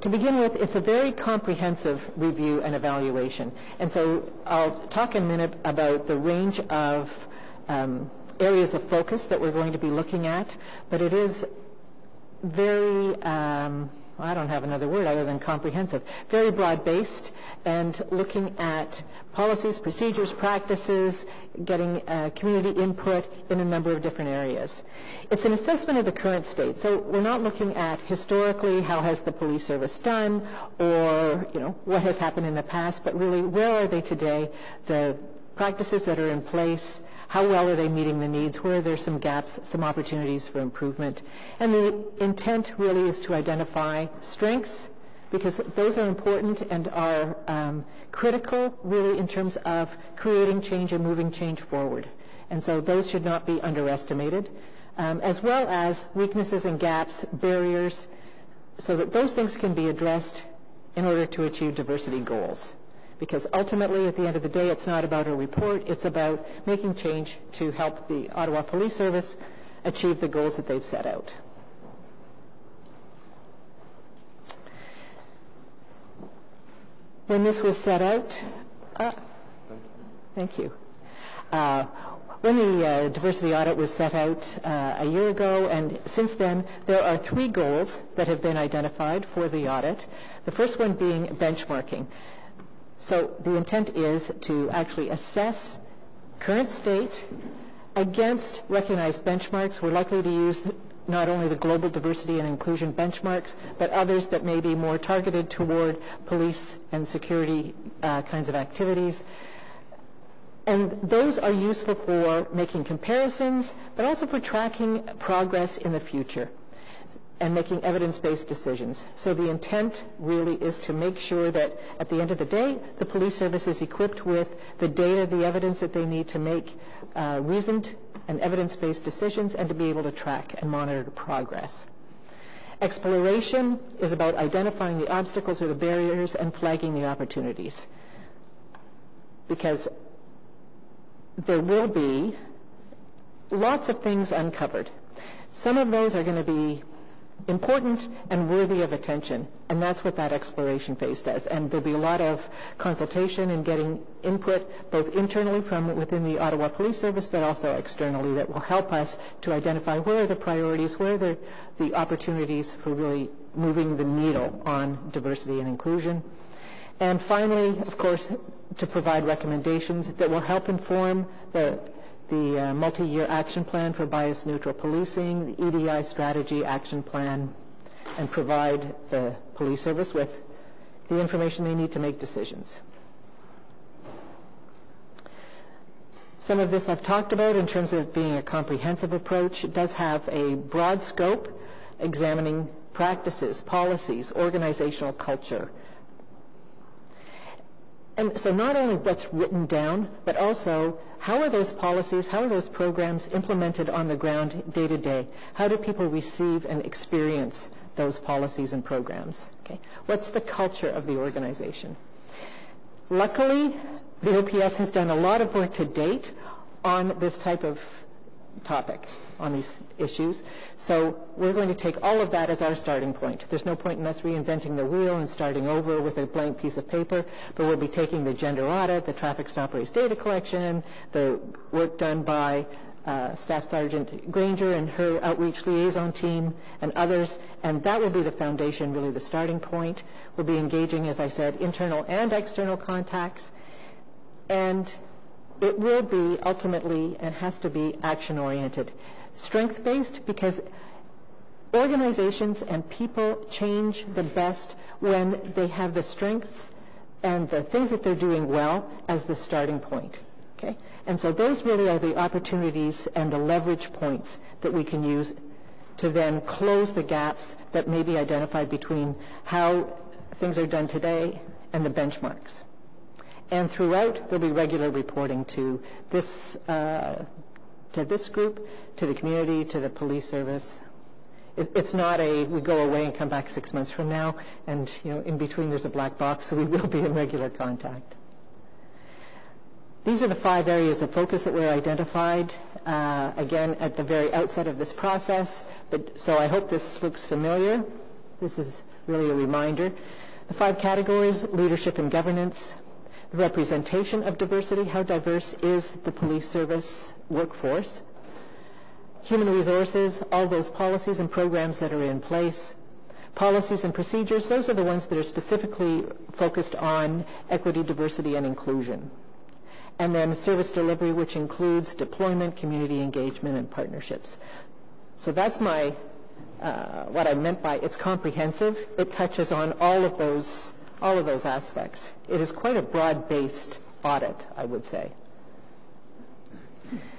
To begin with, it's a very comprehensive review and evaluation. And so I'll talk in a minute about the range of areas of focus that we're going to be looking at, but it is very, I don't have another word other than comprehensive, very broad-based, and looking at policies, procedures, practices, getting community input in a number of different areas. It's an assessment of the current state, so we're not looking at historically how has the police service done, or what has happened in the past, but really where are they today, the practices that are in place, how well are they meeting the needs? Where are there some gaps, some opportunities for improvement? And the intent really is to identify strengths, because those are important and are critical really in terms of creating change and moving change forward. And so those should not be underestimated, as well as weaknesses and gaps, barriers, so that those things can be addressed in order to achieve diversity goals. Because ultimately, at the end of the day, it's not about a report, it's about making change to help the Ottawa Police Service achieve the goals that they've set out. When this was set out, thank you. When the diversity audit was set out a year ago, and since then, there are 3 goals that have been identified for the audit. The first one being benchmarking. So the intent is to actually assess current state against recognized benchmarks. We're likely to use not only the global diversity and inclusion benchmarks, but others that may be more targeted toward police and security kinds of activities. And those are useful for making comparisons, but also for tracking progress in the future and making evidence-based decisions. So the intent really is to make sure that at the end of the day, the police service is equipped with the data, the evidence that they need to make reasoned and evidence-based decisions, and to be able to track and monitor progress. Exploration is about identifying the obstacles or the barriers and flagging the opportunities. Because there will be lots of things uncovered. Some of those are going to be important and worthy of attention, and that's what that exploration phase does. And there'll be a lot of consultation and getting input both internally from within the Ottawa Police Service, but also externally, that will help us to identify where are the priorities, where are the opportunities for really moving the needle on diversity and inclusion. And finally, of course, to provide recommendations that will help inform the multi-year action plan for bias-neutral policing, the EDI strategy action plan, and provide the police service with the information they need to make decisions. Some of this I've talked about in terms of it being a comprehensive approach. It does have a broad scope, examining practices, policies, organizational culture. And so not only what's written down, but also how are those policies, how are those programs implemented on the ground day to day? How do people receive and experience those policies and programs? Okay. What's the culture of the organization? Luckily, the OPS has done a lot of work to date on this type of topic, on these issues. So we're going to take all of that as our starting point. There's no point in us reinventing the wheel and starting over with a blank piece of paper, but we'll be taking the gender audit, the traffic stop race data collection, the work done by Staff Sergeant Granger and her outreach liaison team and others, and that will be the foundation, really the starting point. We'll be engaging, as I said, internal and external contacts, and it will be ultimately and has to be action-oriented. Strength-based, because organizations and people change the best when they have the strengths and the things that they're doing well as the starting point. Okay? And so those really are the opportunities and the leverage points that we can use to then close the gaps that may be identified between how things are done today and the benchmarks. And throughout, there'll be regular reporting to this group, to the community, to the police service. It's not a we go away and come back 6 months from now, and in between there's a black box, so we will be in regular contact. These are the 5 areas of focus that were identified, again, at the very outset of this process. So I hope this looks familiar. This is really a reminder. The 5 categories: leadership and governance, the representation of diversity, how diverse is the police service workforce, human resources, all those policies and programs that are in place, policies and procedures, those are the ones that are specifically focused on equity, diversity, and inclusion. And then service delivery, which includes deployment, community engagement, and partnerships. So that's my, what I meant by it's comprehensive. It touches on all of those aspects. It is quite a broad-based audit, I would say.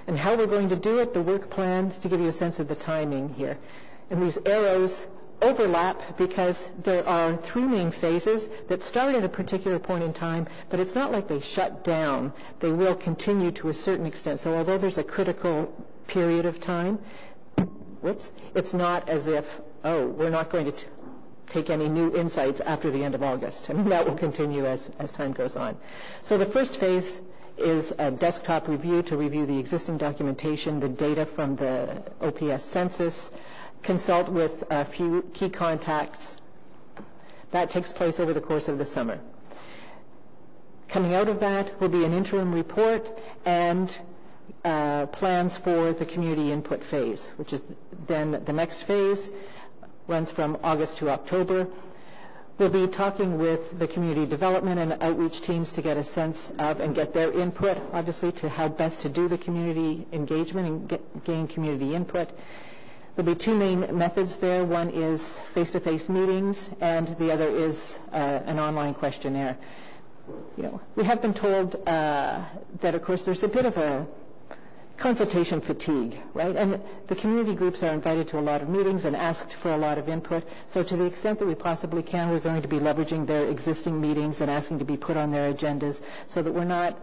And how we're going to do it, the work plan, to give you a sense of the timing here. And these arrows overlap because there are 3 main phases that start at a particular point in time, but it's not like they shut down. They will continue to a certain extent. So although there's a critical period of time, it's not as if, we're not going to take any new insights after the end of August. I mean, that will continue as time goes on. So the first phase is a desktop review to review the existing documentation, the data from the OPS census, consult with a few key contacts. That takes place over the course of the summer. Coming out of that will be an interim report and plans for the community input phase, which is then the next phase, runs from August to October. We'll be talking with the community development and outreach teams to get a sense of and get their input, obviously, to how best to do the community engagement and gain community input. There'll be 2 main methods there. One is face-to-face meetings, and the other is an online questionnaire. We have been told that, of course, there's a bit of a consultation fatigue, right? And the community groups are invited to a lot of meetings and asked for a lot of input. So to the extent that we possibly can, we're going to be leveraging their existing meetings and asking to be put on their agendas so that we're not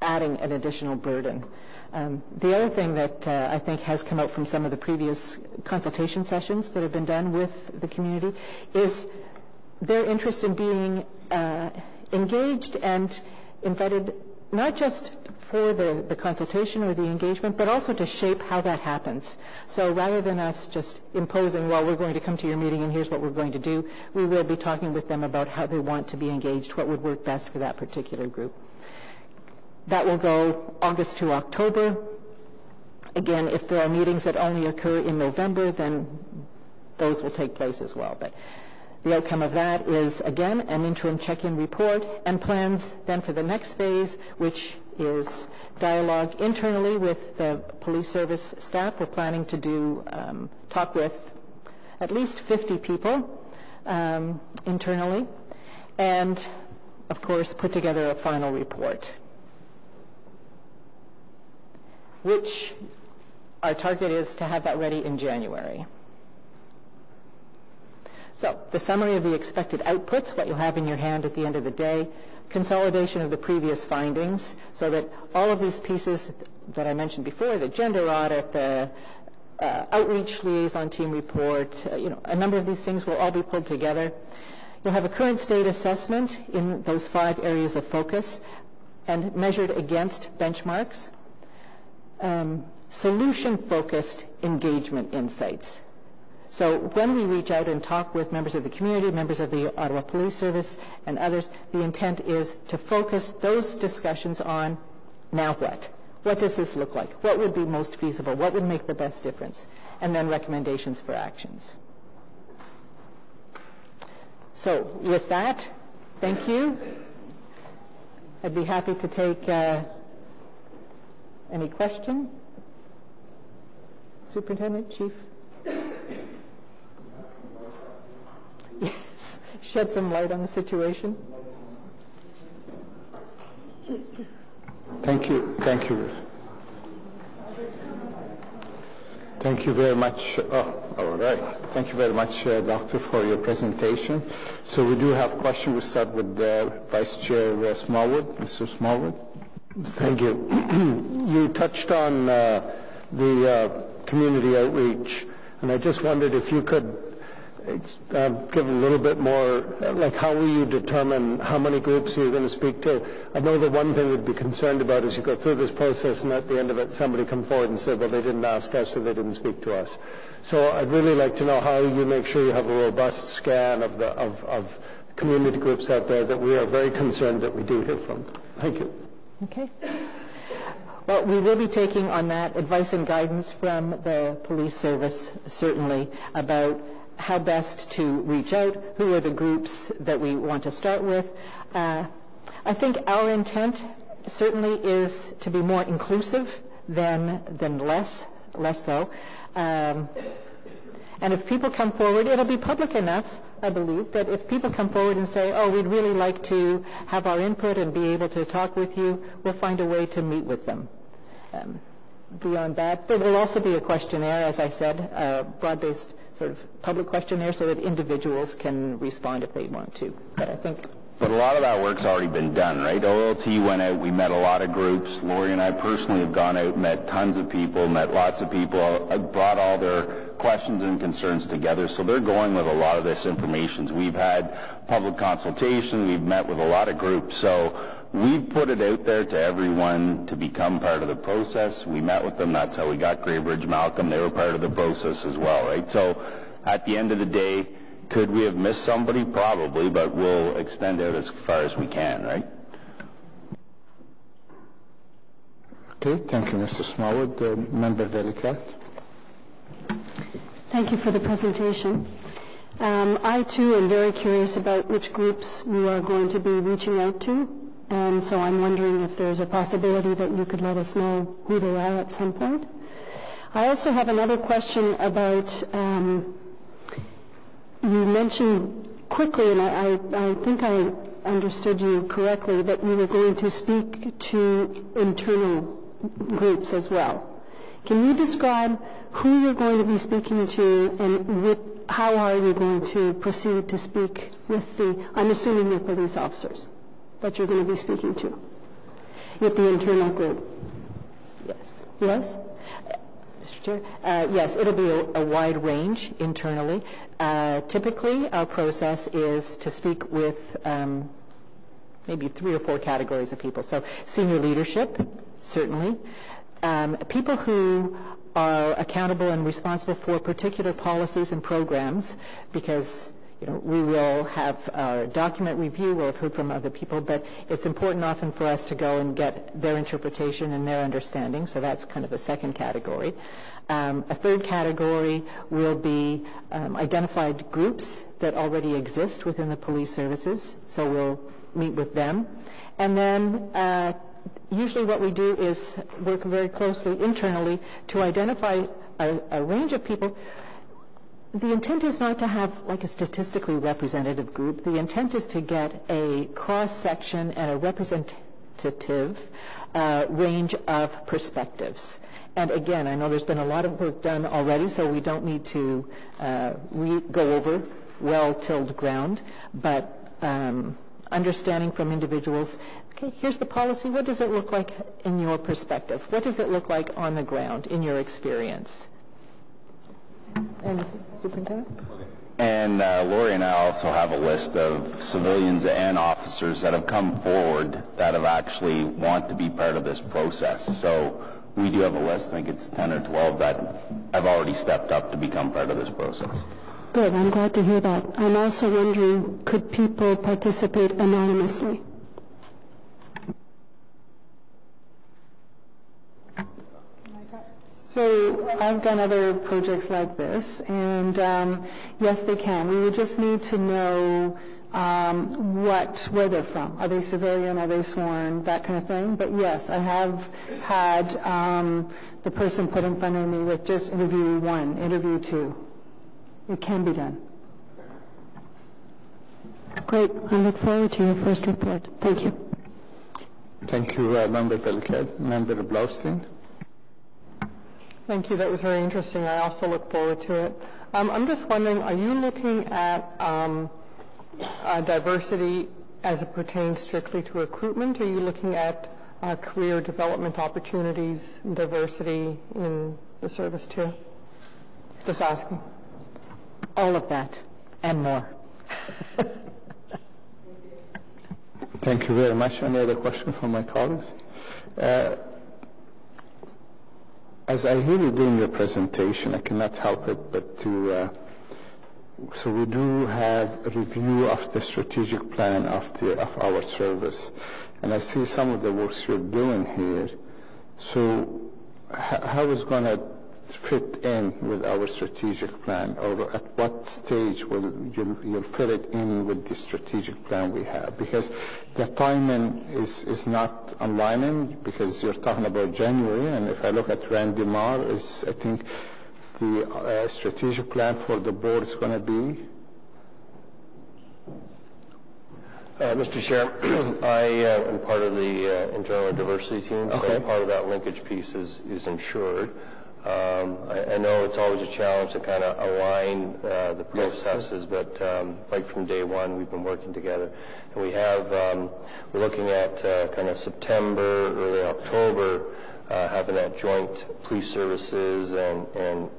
adding an additional burden. The other thing that I think has come out from some of the previous consultation sessions that have been done with the community is their interest in being engaged and invited not just for the consultation or the engagement, but also to shape how that happens. So rather than us just imposing, well, we're going to come to your meeting and here's what we're going to do, we will be talking with them about how they want to be engaged, what would work best for that particular group. That will go August to October. Again, if there are meetings that only occur in November, then those will take place as well. But the outcome of that is, again, an interim check-in report and plans then for the next phase, which is dialogue internally with the police service staff. We're planning to do talk with at least 50 people internally, and, of course, put together a final report. which our target is to have that ready in January. So the summary of the expected outputs, what you'll have in your hand at the end of the day, consolidation of the previous findings, so that all of these pieces that I mentioned before, the gender audit, the outreach liaison team report, a number of these things will all be pulled together. You'll have a current state assessment in those 5 areas of focus and measured against benchmarks. Solution-focused engagement insights. So when we reach out and talk with members of the community, members of the Ottawa Police Service and others, the intent is to focus those discussions on now what? What does this look like? What would be most feasible? What would make the best difference? And then recommendations for actions. So with that, thank you. I'd be happy to take any question. Superintendent, Chief? Yes, shed some light on the situation. Thank you. Thank you. Thank you very much. All right. Thank you very much, Doctor, for your presentation. So we do have questions. We'll start with Vice Chair Smallwood. Mr. Smallwood. Thank you. You touched on the community outreach, and I just wondered if you could give a little bit more, like how will you determine how many groups you're going to speak to? I know the one thing we'd be concerned about is you go through this process and at the end of it somebody come forward and say, well, they didn't ask us or they didn't speak to us. So I'd really like to know how you make sure you have a robust scan of community groups out there that we are very concerned that we do hear from. Thank you. Okay. Well, we will be taking on that advice and guidance from the police service, certainly, about how best to reach out, who are the groups that we want to start with. I think our intent certainly is to be more inclusive than less so. And if people come forward, it'll be public enough, I believe, that if people come forward and say, oh, we'd really like to have our input and be able to talk with you, we'll find a way to meet with them. Beyond that, there will also be a questionnaire, as I said, a broad-based sort of public questionnaire so that individuals can respond if they want to. But I think... But a lot of that work's already been done, right? OLT went out, we met a lot of groups. Lori and I personally have gone out, met tons of people, met lots of people, brought all their questions and concerns together. So they're going with a lot of this information. We've had public consultation, we've met with a lot of groups. So we've put it out there to everyone to become part of the process. We met with them. That's how we got Greybridge Malcolm. They were part of the process as well, right? So at the end of the day, could we have missed somebody? Probably, but we'll extend out as far as we can, right? Okay, thank you, Mr. Smallwood. Member Delicat. Thank you for the presentation. I, too, am very curious about which groups you are going to be reaching out to, and so I'm wondering if there's a possibility that you could let us know who they are at some point. I also have another question about... you mentioned quickly, and I think I understood you correctly, that you were going to speak to internal groups as well. Can you describe who you're going to be speaking to and how are you going to proceed to speak with I'm assuming the police officers that you're going to be speaking to, with the internal group? Yes. Yes? Mr. Chair? Yes, it'll be a wide range internally. Typically, our process is to speak with maybe 3 or 4 categories of people. So senior leadership, certainly. People who are accountable and responsible for particular policies and programs, because we will have our document review, we'll have heard from other people, but it's important often for us to go and get their interpretation and their understanding, so that's kind of a second category. A third category will be identified groups that already exist within the police services, so we'll meet with them. And then usually what we do is work very closely internally to identify a range of people. The intent is not to have like a statistically representative group. The intent is to get a cross-section and a representative representative range of perspectives. And again, I know there's been a lot of work done already, so we don't need to go over well-tilled ground, but understanding from individuals, okay, here's the policy. What does it look like in your perspective? What does it look like on the ground in your experience? And Superintendent? And Lori and I also have a list of civilians and officers that have come forward that have actually want to be part of this process. So we do have a list, I think it's 10 or 12 that have already stepped up to become part of this process. Good, I'm glad to hear that. I'm also wondering, could people participate anonymously? So I've done other projects like this, and yes, they can. We would just need to know where they're from. Are they civilian? Are they sworn? That kind of thing. But yes, I have had the person put in front of me with just interview 1, interview 2. It can be done. Great. I look forward to your first report. Thank you. Thank you, Member Velked. Member Blaustein. Thank you. That was very interesting. I also look forward to it. I'm just wondering, are you looking at diversity as it pertains strictly to recruitment? Or are you looking at career development opportunities and diversity in the service too? Just asking. All of that and more. Thank you very much. Any other question from my colleagues? As I hear you doing your presentation, I cannot help it but to, so we do have a review of the strategic plan of our service. And I see some of the works you're doing here. So how is going to fit in with our strategic plan, or at what stage will you'll fit it in with the strategic plan we have? Because the timing is not aligning, because you're talking about January, and if I look at Randy Marr, I think the strategic plan for the board is going to be. Mr. Chair, I am part of the internal diversity team, so part of that linkage piece is ensured. I know it's always a challenge to kind of align the processes, but right from day one we've been working together. And we have, we're looking at kind of September, early October, having that joint police services and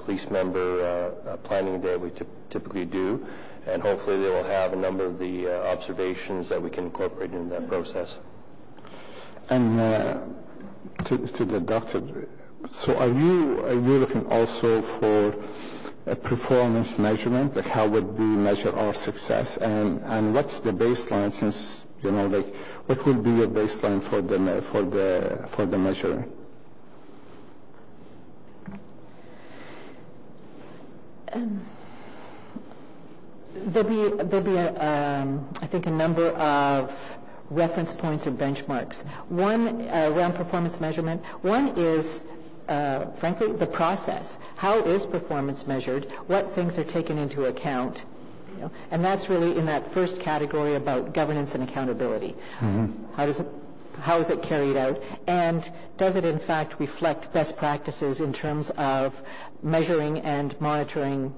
police member planning day we typically do. And hopefully they will have a number of the observations that we can incorporate into that process. And to the doctor, so are you looking also for a performance measurement, like how would we measure our success, and what's the baseline, since like what will be your baseline for the measuring? There'll be I think a number of reference points or benchmarks. One around performance measurement. One is frankly, the process. How is performance measured? What things are taken into account? And that's really in that first category about governance and accountability. Mm-hmm. How is it carried out? And does it in fact reflect best practices in terms of measuring and monitoring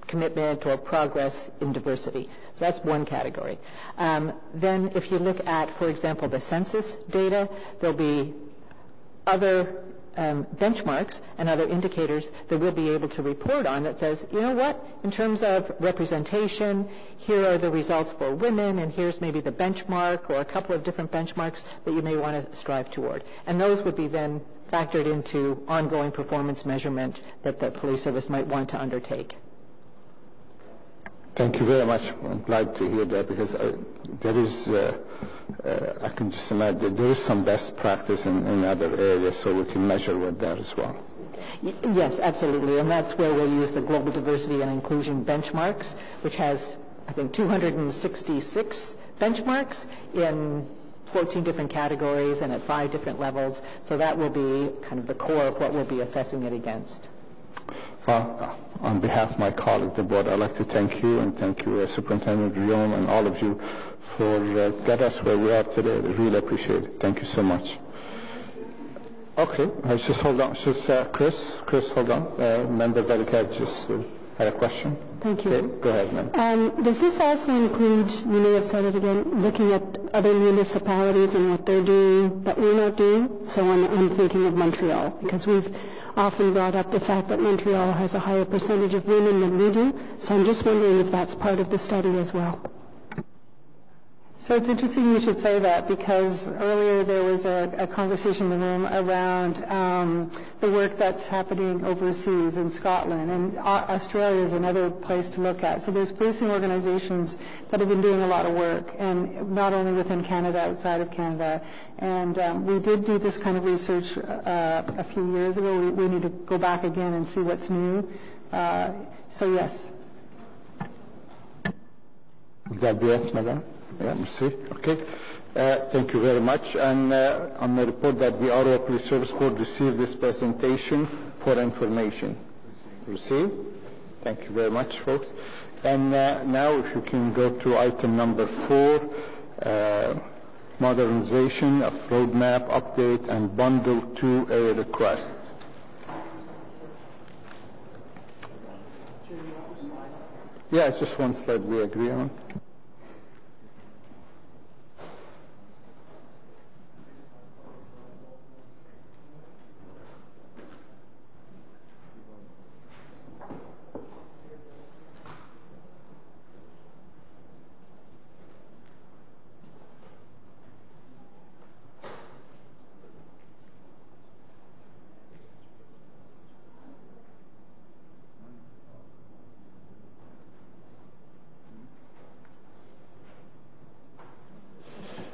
commitment or progress in diversity? So that's one category. Then if you look at, for example, the census data, there'll be other benchmarks and other indicators that we'll be able to report on that says, you know what, in terms of representation, here are the results for women, and here's maybe the benchmark or a couple of different benchmarks that you may want to strive toward. And those would be then factored into ongoing performance measurement that the police service might want to undertake. Thank you very much. I'm glad to hear that, because there is, I can just imagine that there is some best practice in other areas, so we can measure with that as well. Yes, absolutely. And that's where we'll use the Global Diversity and Inclusion Benchmarks, which has, I think, 266 benchmarks in 14 different categories and at 5 different levels. So that will be kind of the core of what we'll be assessing it against. On behalf of my colleague, the board, I'd like to thank you and thank you, Superintendent Riom, and all of you for getting us where we are today. I really appreciate it. Thank you so much. Okay, just hold on. Just Chris, hold on. Member Delicate just had a question. Thank you. Okay, go ahead, ma'am. Does this also include, you may have said it again, looking at other municipalities and what they're doing that we're not doing? So I'm thinking of Montreal, because we've often brought up the fact that Montreal has a higher percentage of women than we do. So I'm just wondering if that's part of the study as well. So it's interesting you should say that, because earlier there was a conversation in the room around the work that's happening overseas in Scotland, and Australia is another place to look at. So there's policing organizations that have been doing a lot of work, and not only within Canada, outside of Canada. And we did do this kind of research a few years ago. We need to go back again and see what's new. So yes. Would that be it, madam? Yeah, merci. Okay. Thank you very much. And on the report that the Ottawa Police Service Board received this presentation for information. Received? Thank you very much, folks. And now if you can go to item number 4, modernization of roadmap update and bundle 2A request. Yeah, it's just one slide we agree on.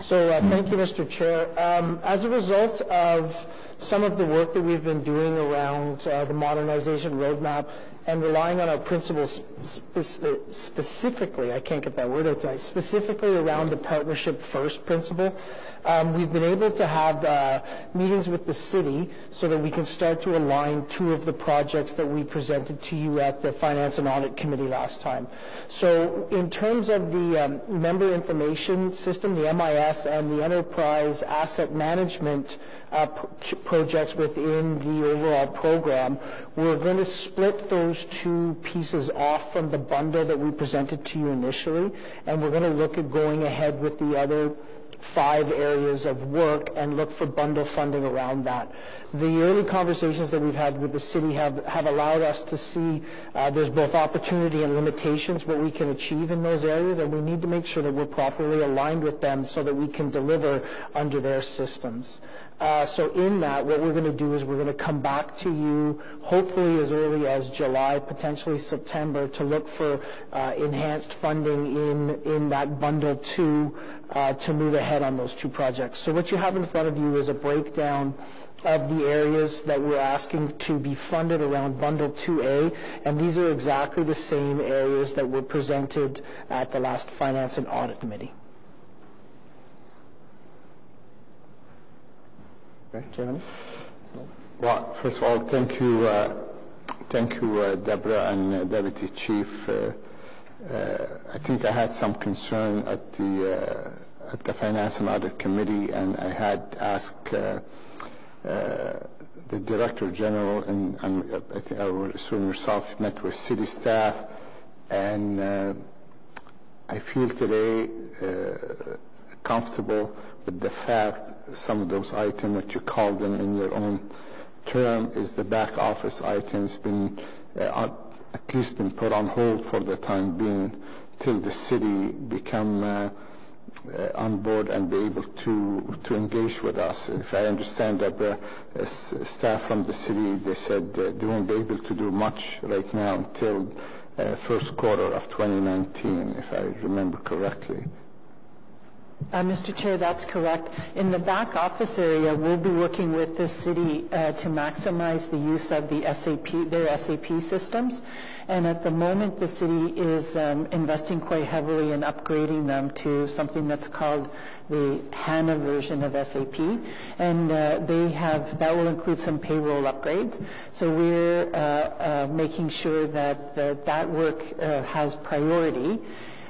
So thank you, Mr. Chair. As a result of some of the work that we've been doing around the modernization roadmap and relying on our principles specifically, I can't get that word out tonight, specifically around the partnership first principle, we've been able to have meetings with the city so that we can start to align 2 of the projects that we presented to you at the Finance and Audit Committee last time. So in terms of the member information system, the MIS, and the enterprise asset management projects within the overall program, we're going to split those 2 pieces off from the bundle that we presented to you initially, and we're going to look at going ahead with the other 5 areas of work and look for bundle funding around that. The early conversations that we've had with the city have allowed us to see there's both opportunity and limitations what we can achieve in those areas, and we need to make sure that we're properly aligned with them so that we can deliver under their systems. So in that, what we're going to do is we're going to come back to you hopefully as early as July, potentially September, to look for enhanced funding in that bundle 2 to move ahead on those 2 projects. So what you have in front of you is a breakdown of the areas that we're asking to be funded around bundle 2A, and these are exactly the same areas that were presented at the last Finance and Audit Committee. Okay. Jeremy? Well, first of all, thank you, Deborah and Deputy Chief. I think I had some concern at the Finance and Audit Committee, and I had asked the Director General, and I think I would assume yourself, met with city staff, and I feel today comfortable with the fact some of those items that you called them in your own term is the back office items been at least been put on hold for the time being till the city become on board and be able to engage with us. If I understand that staff from the city, they said they won't be able to do much right now until first quarter of 2019, if I remember correctly. Mr. Chair, that's correct. In the back office area, we'll be working with the city to maximize the use of the their SAP systems. And at the moment, the city is investing quite heavily in upgrading them to something that's called the HANA version of SAP. And that will include some payroll upgrades. So we're making sure that that work has priority.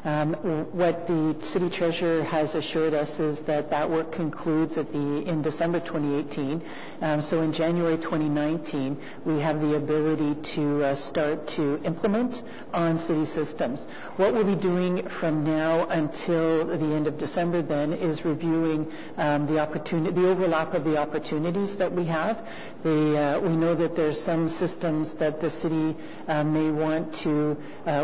What the city treasurer has assured us is that work concludes in December 2018. So in January 2019, we have the ability to start to implement on city systems. What we'll be doing from now until the end of December then is reviewing the overlap of the opportunities that we have. We know that there's some systems that the city may want to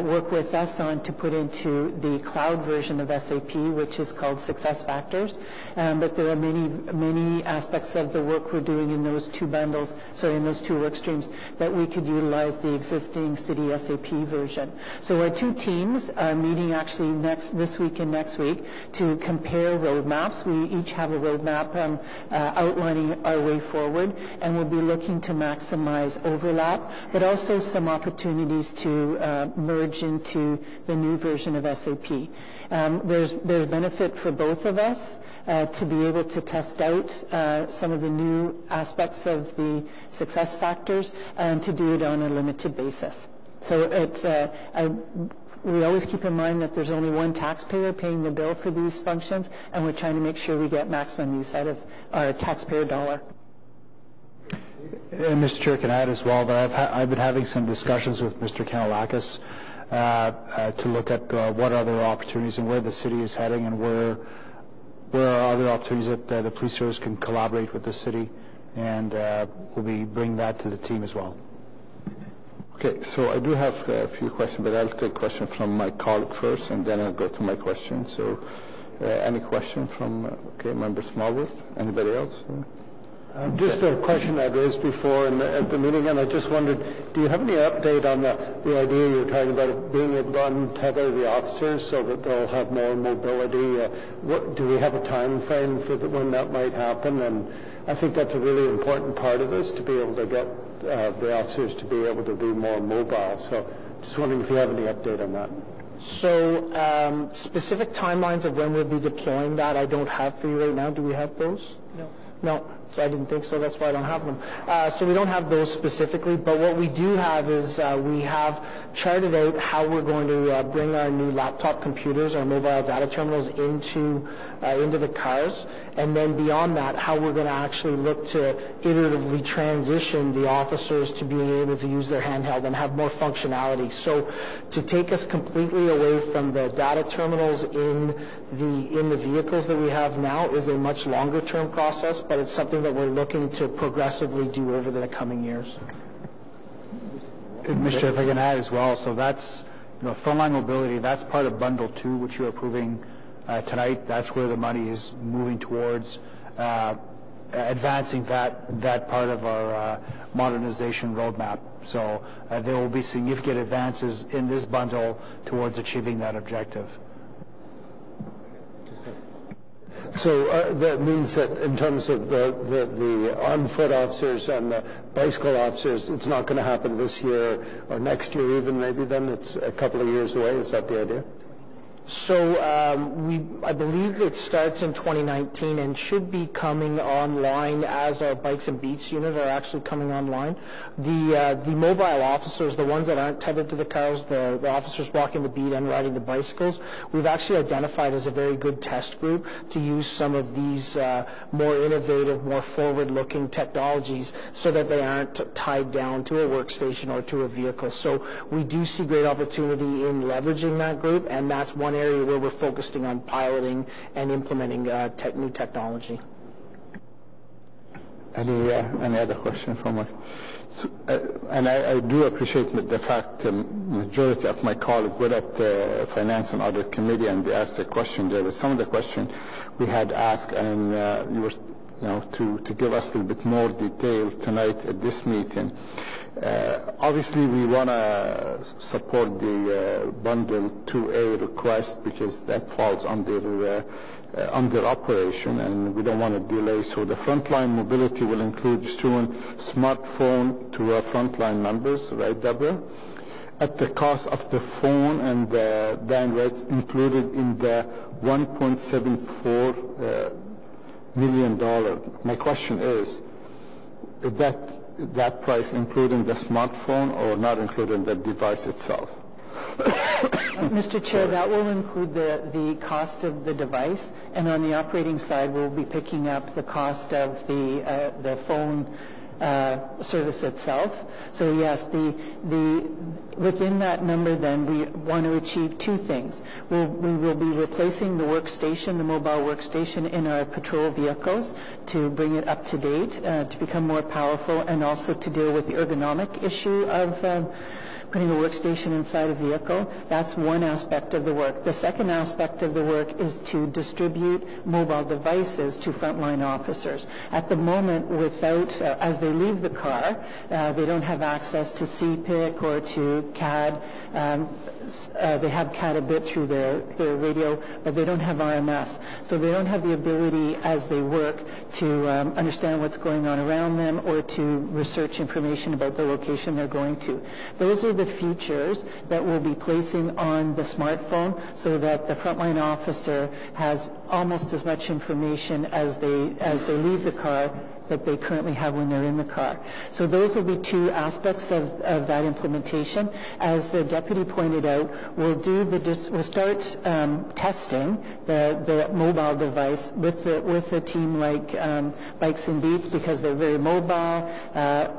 work with us on to put into the cloud version of SAP, which is called SuccessFactors. But there are many aspects of the work we're doing in those two work streams that we could utilize the existing city SAP version. So our two teams are meeting actually this week and next week to compare roadmaps. We each have a roadmap outlining our way forward, and we'll be looking to maximize overlap, but also some opportunities to merge into the new version of SAP. There's benefit for both of us to be able to test out some of the new aspects of the success factors and to do it on a limited basis. So we always keep in mind that there's only one taxpayer paying the bill for these functions, and we're trying to make sure we get maximum use out of our taxpayer dollar. And Mr. Chair, can I add as well that I've been having some discussions with Mr. Kanellakis to look at what other opportunities and where the city is heading and where are other opportunities that the police service can collaborate with the city, and we'll be bringing that to the team as well. Okay, so I do have a few questions, but I'll take a question from my colleague first, and then I'll go to my question. So any question from, Member Smallwood? Anybody else? Just a question I raised before at the meeting, and I just wondered, do you have any update on the idea you were talking about of being able to untether the officers so that they'll have more mobility? Do we have a time frame for when that might happen? And I think that's a really important part of this, to be able to get the officers to be able to be more mobile. So just wondering if you have any update on that. So specific timelines of when we'll be deploying that I don't have for you right now. Do we have those? No, so I didn't think so. That's why I don't have them. So we don't have those specifically, but what we do have is we have charted out how we're going to bring our new laptop computers, our mobile data terminals into the cars, and then beyond that, how we're going to actually look to iteratively transition the officers to being able to use their handheld and have more functionality. So to take us completely away from the data terminals in the vehicles that we have now is a much longer term process, but it's something that we're looking to progressively do over the coming years. Mr. Chair, if I can add as well, so that's, frontline mobility, that's part of Bundle 2, which you're approving tonight. That's where the money is moving towards advancing that part of our modernization roadmap. So there will be significant advances in this bundle towards achieving that objective. So that means that in terms of the on-foot officers and the bicycle officers, it's not going to happen this year or next year even, maybe then it's a couple of years away. Is that the idea? So I believe it starts in 2019 and should be coming online as our Bikes and Beats unit are actually coming online. The mobile officers, the ones that aren't tethered to the cars, the officers walking the beat and riding the bicycles, we've actually identified as a very good test group to use some of these more innovative, more forward-looking technologies so that they aren't tied down to a workstation or to a vehicle. So we do see great opportunity in leveraging that group, and that's one area where we're focusing on piloting and implementing new technology. Any other question from and I do appreciate the fact the majority of my colleagues were at the Finance and Audit Committee and they asked a question there. But some of the questions we had asked, and you were to give us a little bit more detail tonight at this meeting. Obviously, we want to support the Bundle 2A request because that falls under operation, and we don't want to delay. So the frontline mobility will include issuing smartphone to our frontline members, right, Deborah? At the cost of the phone and the bandwidth included in the $1.74 million. My question is that price including the smartphone or not including the device itself? Mr. Chair, that will include the cost of the device, and on the operating side, we'll be picking up the cost of the phone service itself. So yes, within that number then we want to achieve two things. We will be replacing the workstation, the mobile workstation in our patrol vehicles to bring it up to date, to become more powerful, and also to deal with the ergonomic issue of putting a workstation inside a vehicle. That's one aspect of the work. The second aspect of the work is to distribute mobile devices to frontline officers. At the moment, as they leave the car, they don't have access to CPIC or to CAD. They have CAD a bit through their radio, but they don't have RMS. So they don't have the ability as they work to understand what's going on around them or to research information about the location they're going to. Those are the features that we'll be placing on the smartphone so that the frontline officer has almost as much information as they leave the car that they currently have when they're in the car. So those will be two aspects of that implementation. As the deputy pointed out, we'll start testing the mobile device with a team like Bikes and Beats because they're very mobile.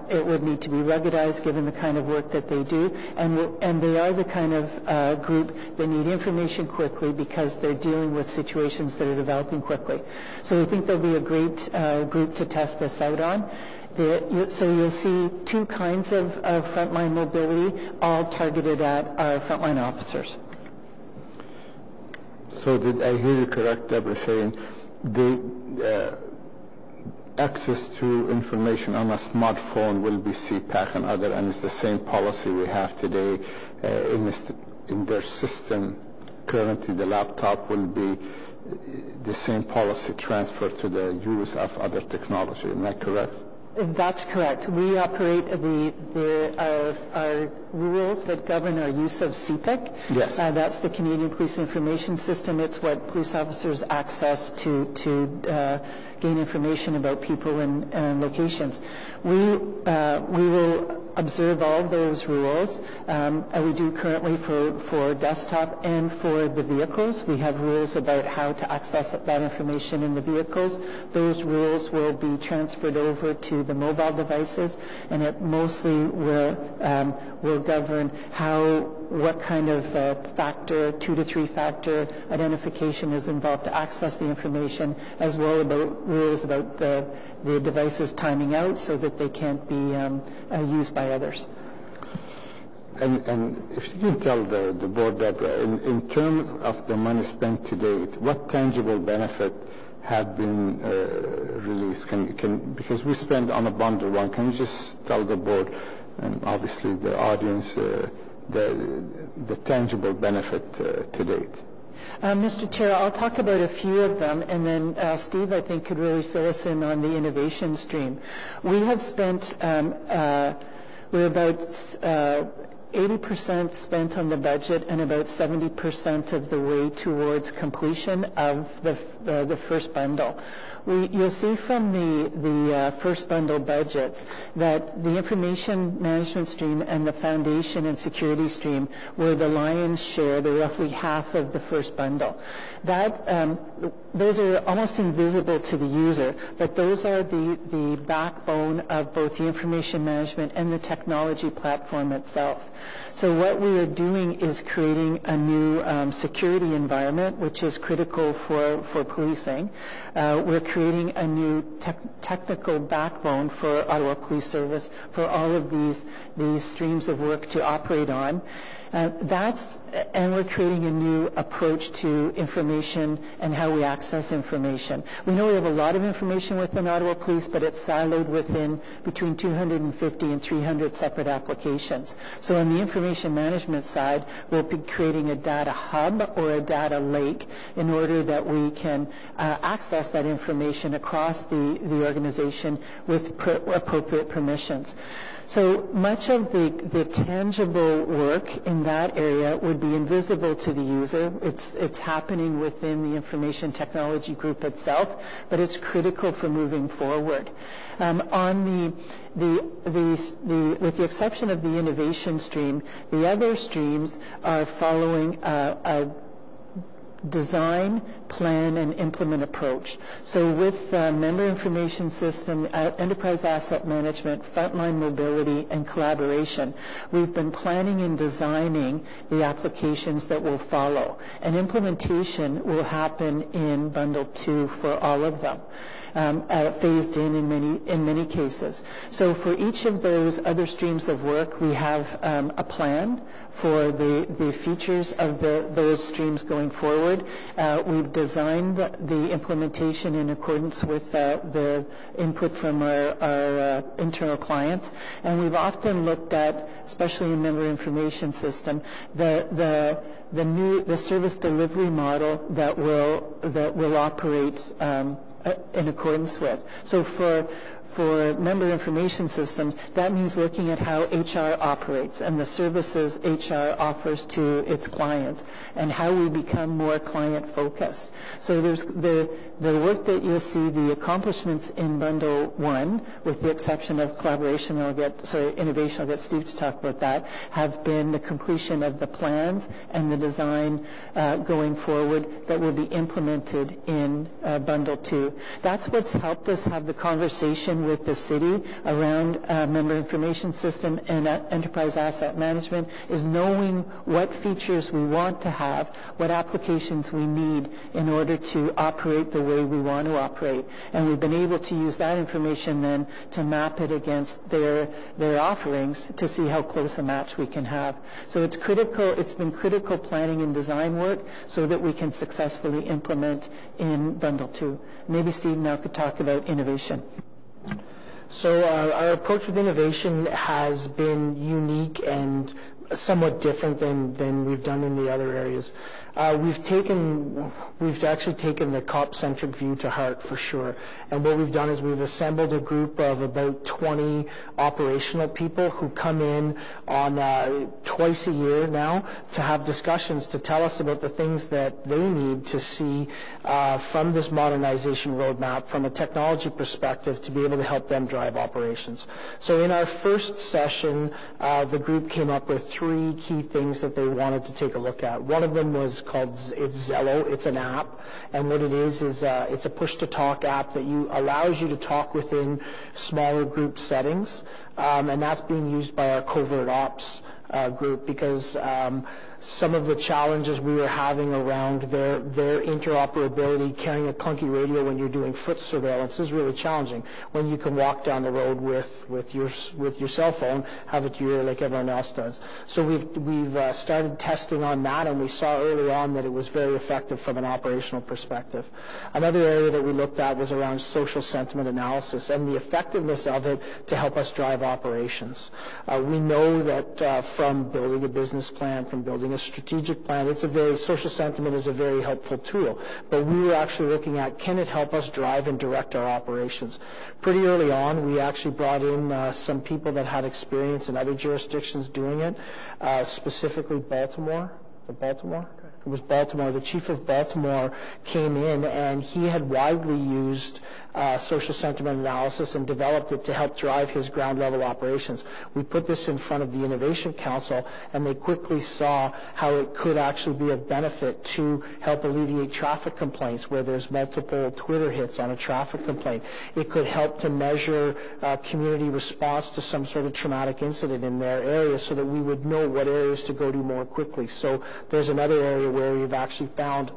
It would need to be ruggedized given the kind of work that they do, and they are the kind of group that need information quickly because they're dealing with situations that are developing quickly. So we think there'll be a great group to test this out on. So you'll see two kinds of frontline mobility, all targeted at our frontline officers. So did I hear you correct, Deborah, saying the access to information on a smartphone will be CPAC and other, and it's the same policy we have today in their system. Currently, the laptop will be the same policy transfer to the use of other technology. Am I correct? That's correct. We operate our rules that govern our use of CPIC. Yes. That's the Canadian Police Information System. It's what police officers access to gain information about people and locations. We will observe all those rules. We do currently for desktop and for the vehicles. We have rules about how to access that information in the vehicles. Those rules will be transferred over to the mobile devices, and it mostly will govern what kind of factor, 2 to 3 factor identification is involved to access the information, as well about rules about the devices timing out so that they can't be used by others. And if you can tell the board that in terms of the money spent to date, what tangible benefit have been released? Because we spend on a bundle one, can you just tell the board and obviously the audience the tangible benefit to date? Mr. Chair, I'll talk about a few of them, and then Steve, I think, could really fill us in on the innovation stream. We have spent, we're about 80% spent on the budget and about 70% of the way towards completion of the first bundle. You'll see from the first bundle budgets that the information management stream and the foundation and security stream were the lion's share, they're roughly half of the first bundle. Those are almost invisible to the user, but those are the backbone of both the information management and the technology platform itself. So what we are doing is creating a new security environment, which is critical for policing. We're creating a new technical backbone for Ottawa Police Service for all of these streams of work to operate on. And we're creating a new approach to information and how we access information. We know we have a lot of information within Ottawa Police, but it's siloed within between 250 and 300 separate applications. So on the information management side, we'll be creating a data hub or a data lake in order that we can access that information across the organization with appropriate permissions. So much of the tangible work in that area would be invisible to the user. It's happening within the information technology group itself, but it's critical for moving forward. With the exception of the innovation stream, the other streams are following a design, plan, and implement approach. So with member information system, enterprise asset management, frontline mobility, and collaboration, we've been planning and designing the applications that will follow. And implementation will happen in Bundle 2 for all of them. Phased in many cases. So for each of those other streams of work, we have a plan for the features of those streams going forward. We've designed the implementation in accordance with the input from our internal clients, and we've often looked at, especially in member information system, the service delivery model that will operate in accordance with. So for member information systems, that means looking at how HR operates and the services HR offers to its clients and how we become more client focused. So there's the work that you'll see, the accomplishments in Bundle 1, with the exception of collaboration, innovation, I'll get Steve to talk about that, have been the completion of the plans and the design going forward that will be implemented in Bundle 2. That's what's helped us have the conversation with the city around member information system and enterprise asset management, is knowing what features we want to have, what applications we need in order to operate the way we want to operate. And we've been able to use that information then to map it against their offerings to see how close a match we can have. So it's critical, it's been critical planning and design work so that we can successfully implement in Bundle 2. Maybe Steve now could talk about innovation. So our approach with innovation has been unique and somewhat different than we've done in the other areas. We've actually taken the cop-centric view to heart for sure. And what we've done is we've assembled a group of about 20 operational people who come in on twice a year now to have discussions to tell us about the things that they need to see from this modernization roadmap from a technology perspective to be able to help them drive operations. So in our first session, the group came up with 3 key things that they wanted to take a look at. One of them was called Zello. It's an app, and what it is it's a push-to-talk app that allows you to talk within smaller group settings, and that's being used by our covert ops group because some of the challenges we were having around their interoperability, carrying a clunky radio when you're doing foot surveillance is really challenging. When you can walk down the road with your cell phone, have it to your ear like everyone else does. So we've started testing on that, and we saw early on that it was very effective from an operational perspective. Another area that we looked at was around social sentiment analysis and the effectiveness of it to help us drive operations. We know that from building a business plan, from building a strategic plan, social sentiment is a very helpful tool. But we were actually looking at, can it help us drive and direct our operations? Pretty early on, we actually brought in some people that had experience in other jurisdictions doing it, specifically Baltimore. It was Baltimore. The chief of Baltimore came in, and he had widely used social sentiment analysis and developed it to help drive his ground-level operations. We put this in front of the Innovation Council, and they quickly saw how it could actually be of benefit to help alleviate traffic complaints where there's multiple Twitter hits on a traffic complaint. It could help to measure community response to some sort of traumatic incident in their area so that we would know what areas to go to more quickly. So there's another area where we've actually found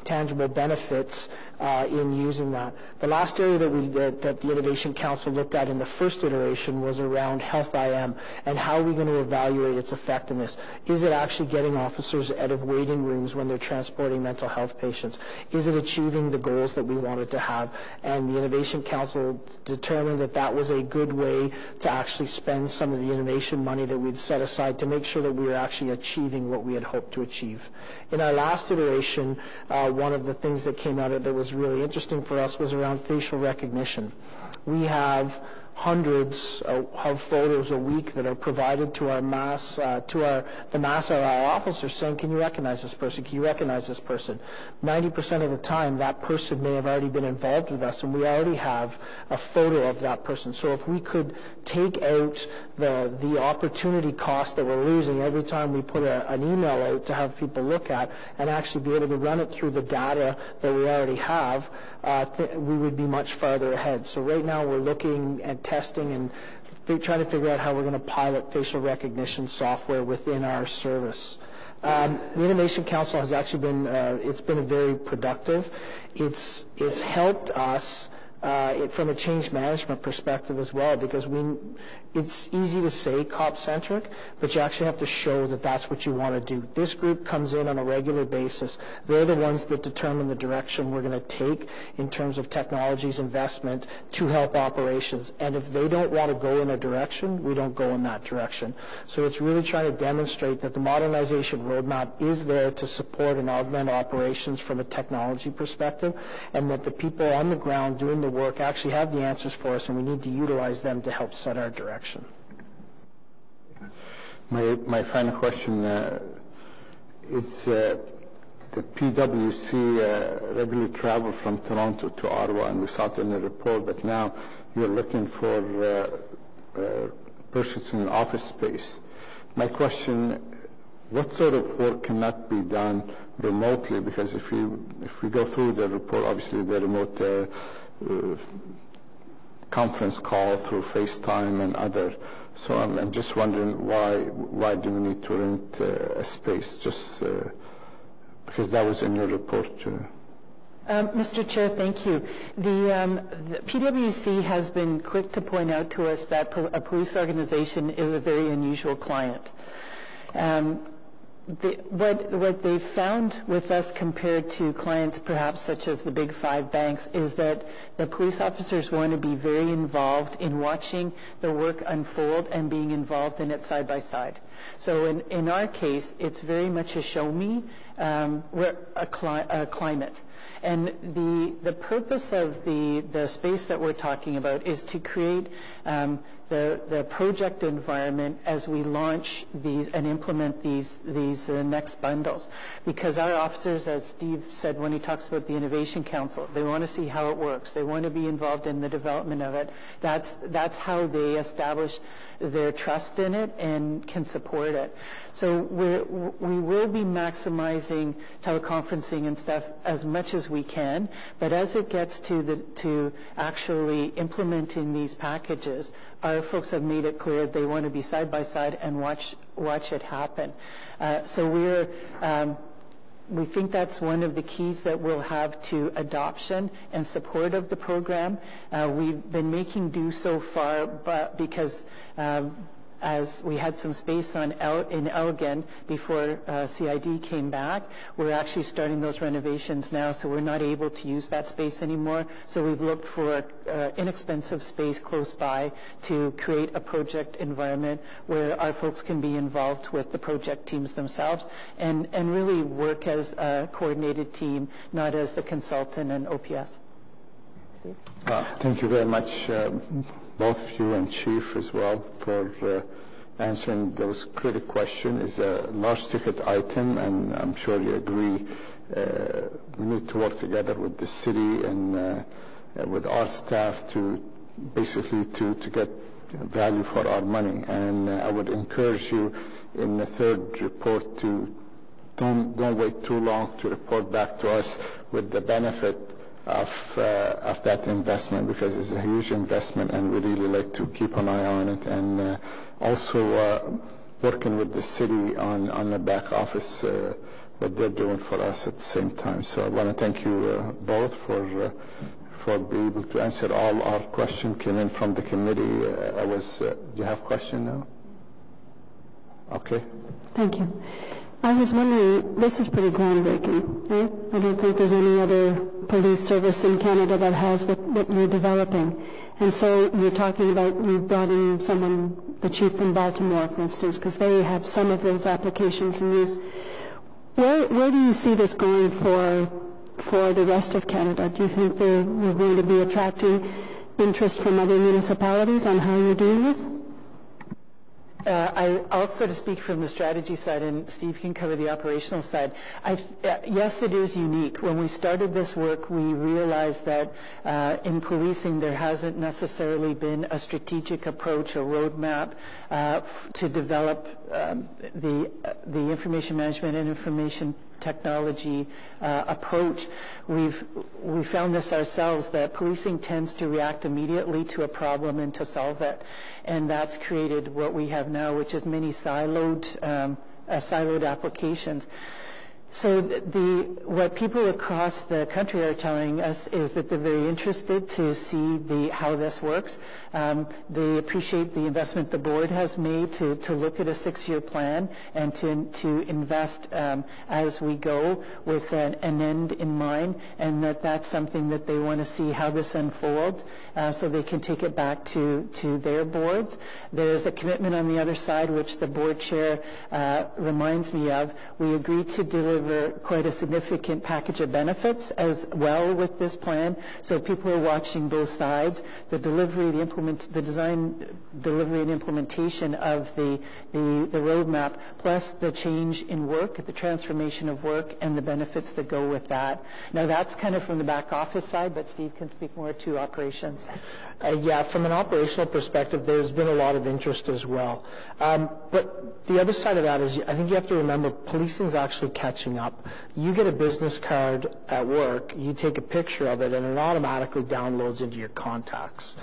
tangible benefits in using that. The last area that the Innovation Council looked at in the first iteration was around Health IM and how are we going to evaluate its effectiveness. Is it actually getting officers out of waiting rooms when they're transporting mental health patients? Is it achieving the goals that we wanted to have? And the Innovation Council determined that that was a good way to actually spend some of the innovation money that we'd set aside to make sure that we were actually achieving what we had hoped to achieve. In our last iteration, one of the things that came out of that was really interesting for us was around facial recognition. We have hundreds of photos a week that are provided to our the mass of our officers saying, can you recognize this person? Can you recognize this person? 90% of the time, that person may have already been involved with us, and we already have a photo of that person. So if we could take out the opportunity cost that we're losing every time we put an email out to have people look at and actually be able to run it through the data that we already have, we would be much farther ahead. So right now we're looking at testing and trying to figure out how we're going to pilot facial recognition software within our service. The Innovation Council has actually been it's been very productive. It's helped us from a change management perspective as well, because it's easy to say cop-centric, but you actually have to show that that's what you want to do. This group comes in on a regular basis. They're the ones that determine the direction we're going to take in terms of technology's investment to help operations. And if they don't want to go in a direction, we don't go in that direction. So it's really trying to demonstrate that the modernization roadmap is there to support and augment operations from a technology perspective, and that the people on the ground doing the work actually have the answers for us, and we need to utilize them to help set our direction. My final question is the PwC regularly travel from Toronto to Ottawa, and we saw it in the report, but now you're looking for purchasing office space. My question, what sort of work cannot be done remotely? Because if we go through the report, obviously the remote conference call through FaceTime and other. So I'm just wondering why do we need to rent a space? Just because that was in your report. Mr. Chair, thank you. The PwC has been quick to point out to us that a police organization is a very unusual client. What they've found with us compared to clients perhaps such as the big five banks is that the police officers want to be very involved in watching the work unfold and being involved in it side by side. So in our case, it's very much a show me, we're a climate. And the purpose of the space that we're talking about is to create the project environment as we launch these and implement these next bundles. Because our officers, as Steve said when he talks about the Innovation Council, they want to see how it works. They want to be involved in the development of it. That's how they establish their trust in it and can support it. So we will be maximizing teleconferencing and stuff as much as we can, but as it gets to actually implementing these packages, our folks have made it clear they want to be side by side and watch it happen. So we think that's one of the keys that we'll have to adoption and support of the program. We've been making do so far, but because as we had some space in Elgin before CID came back, we're actually starting those renovations now, so we're not able to use that space anymore. So we've looked for inexpensive space close by to create a project environment where our folks can be involved with the project teams themselves and really work as a coordinated team, not as the consultant and OPS. Steve? Thank you very much, both of you and Chief as well, for answering those critical questions. It's a large ticket item, and I'm sure you agree we need to work together with the city and with our staff to basically to get value for our money. And I would encourage you in the third report to don't wait too long to report back to us with the benefit of that investment, because it's a huge investment and we really like to keep an eye on it, and also working with the city on the back office what they're doing for us at the same time. So I want to thank you both for being able to answer all our questions came in from the committee. Do you have a question now? Okay. Thank you. I was wondering, this is pretty groundbreaking, right? I don't think there's any other police service in Canada that has what you're developing. And so you're talking about, you've brought in someone, the chief from Baltimore, for instance, because they have some of those applications in use. Where do you see this going for the rest of Canada? Do you think we're going to be attracting interest from other municipalities on how you're doing this? I'll sort of speak from the strategy side, and Steve can cover the operational side. Yes, it is unique. When we started this work, we realized that in policing there hasn't necessarily been a strategic approach, a roadmap to develop the information management and information technology approach. We found this ourselves, that policing tends to react immediately to a problem and to solve it, and that's created what we have now, which is many siloed applications. So what people across the country are telling us is that they're very interested to see how this works. They appreciate the investment the board has made to look at a 6-year plan and to invest as we go with an end in mind, and that's something that they want to see how this unfolds so they can take it back to their boards. There's a commitment on the other side, which the board chair reminds me of. We agreed to deliver quite a significant package of benefits as well with this plan, so people are watching both sides. The delivery, the design, delivery, and implementation of the roadmap, plus the change in work, the transformation of work, and the benefits that go with that. Now that's kind of from the back office side, but Steve can speak more to operations. Yeah, from an operational perspective, there's been a lot of interest as well. But the other side of that is, I think you have to remember, policing is actually catching up. You get a business card at work, you take a picture of it, and it automatically downloads into your contacts.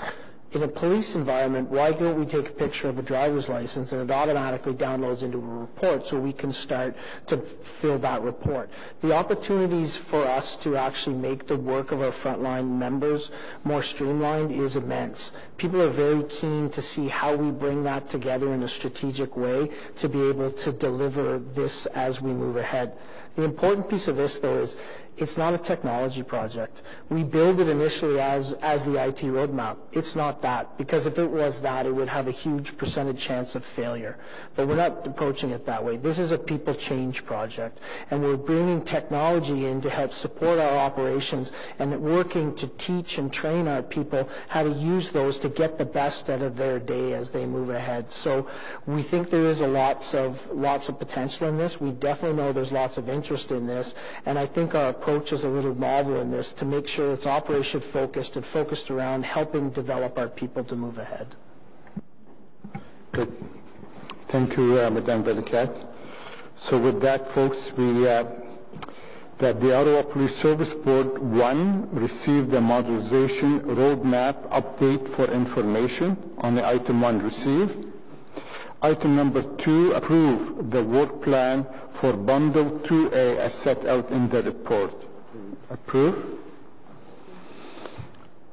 In a police environment, why don't we take a picture of a driver's license and it automatically downloads into a report so we can start to fill that report? The opportunities for us to actually make the work of our frontline members more streamlined is immense. People are very keen to see how we bring that together in a strategic way to be able to deliver this as we move ahead. The important piece of this, though, is it's not a technology project. We build it initially as the IT roadmap. It's not that, because if it was that, it would have a huge percentage chance of failure. But we're not approaching it that way. This is a people change project, and we're bringing technology in to help support our operations and working to teach and train our people how to use those to get the best out of their day as they move ahead. So we think there is lots of potential in this. We definitely know there's lots of interest in this, and I think our approach is a little novel in this to make sure it's operation focused and focused around helping develop our people to move ahead. Good. Thank you, Madame Belicat. So with that, folks, that the Ottawa Police Service Board 1 received the modernization roadmap update for information on the item 1 received. Item number 2, approve the work plan for bundle 2A as set out in the report. Approve.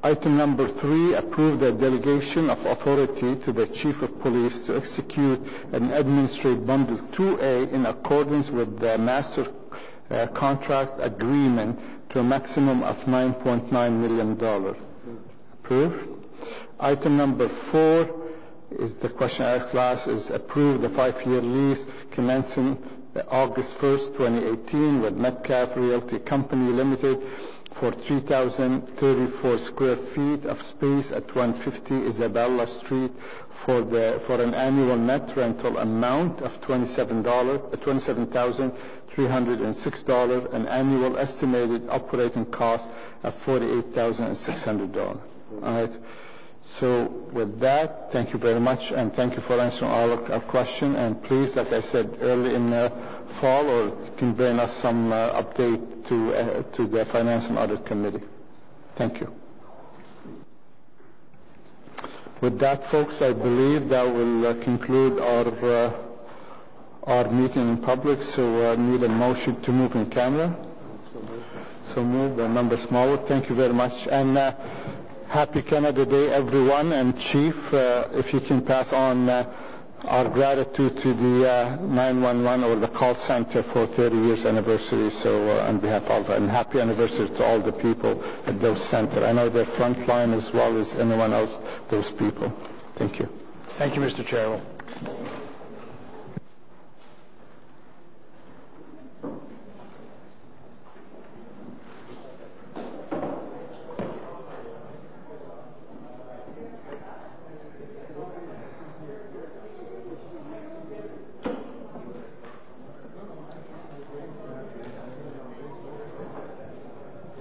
Item number 3, approve the delegation of authority to the Chief of Police to execute and administrate bundle 2A in accordance with the master contract agreement to a maximum of $9.9 million. Approve. Item number 4 is the question I asked last, is approve the 5-year lease commencing August 1st, 2018 with Metcalf Realty Company Limited for 3,034 square feet of space at 150 Isabella Street for an annual net rental amount of $27,306, an annual estimated operating cost of $48,600. All right. So with that, thank you very much, and thank you for answering all our questions. And please, like I said, early in the fall, or you can bring us some update to the Finance and Audit Committee. Thank you. With that, folks, I believe that will conclude our meeting in public, so need a motion to move in camera. So move. Member Smallwood, thank you very much. And happy Canada Day, everyone. And Chief, if you can pass on our gratitude to the 911 or the call center for 30 years anniversary. So on behalf of and happy anniversary to all the people at those centers. I know they're frontline as well as anyone else, those people. Thank you. Thank you, Mr. Chair.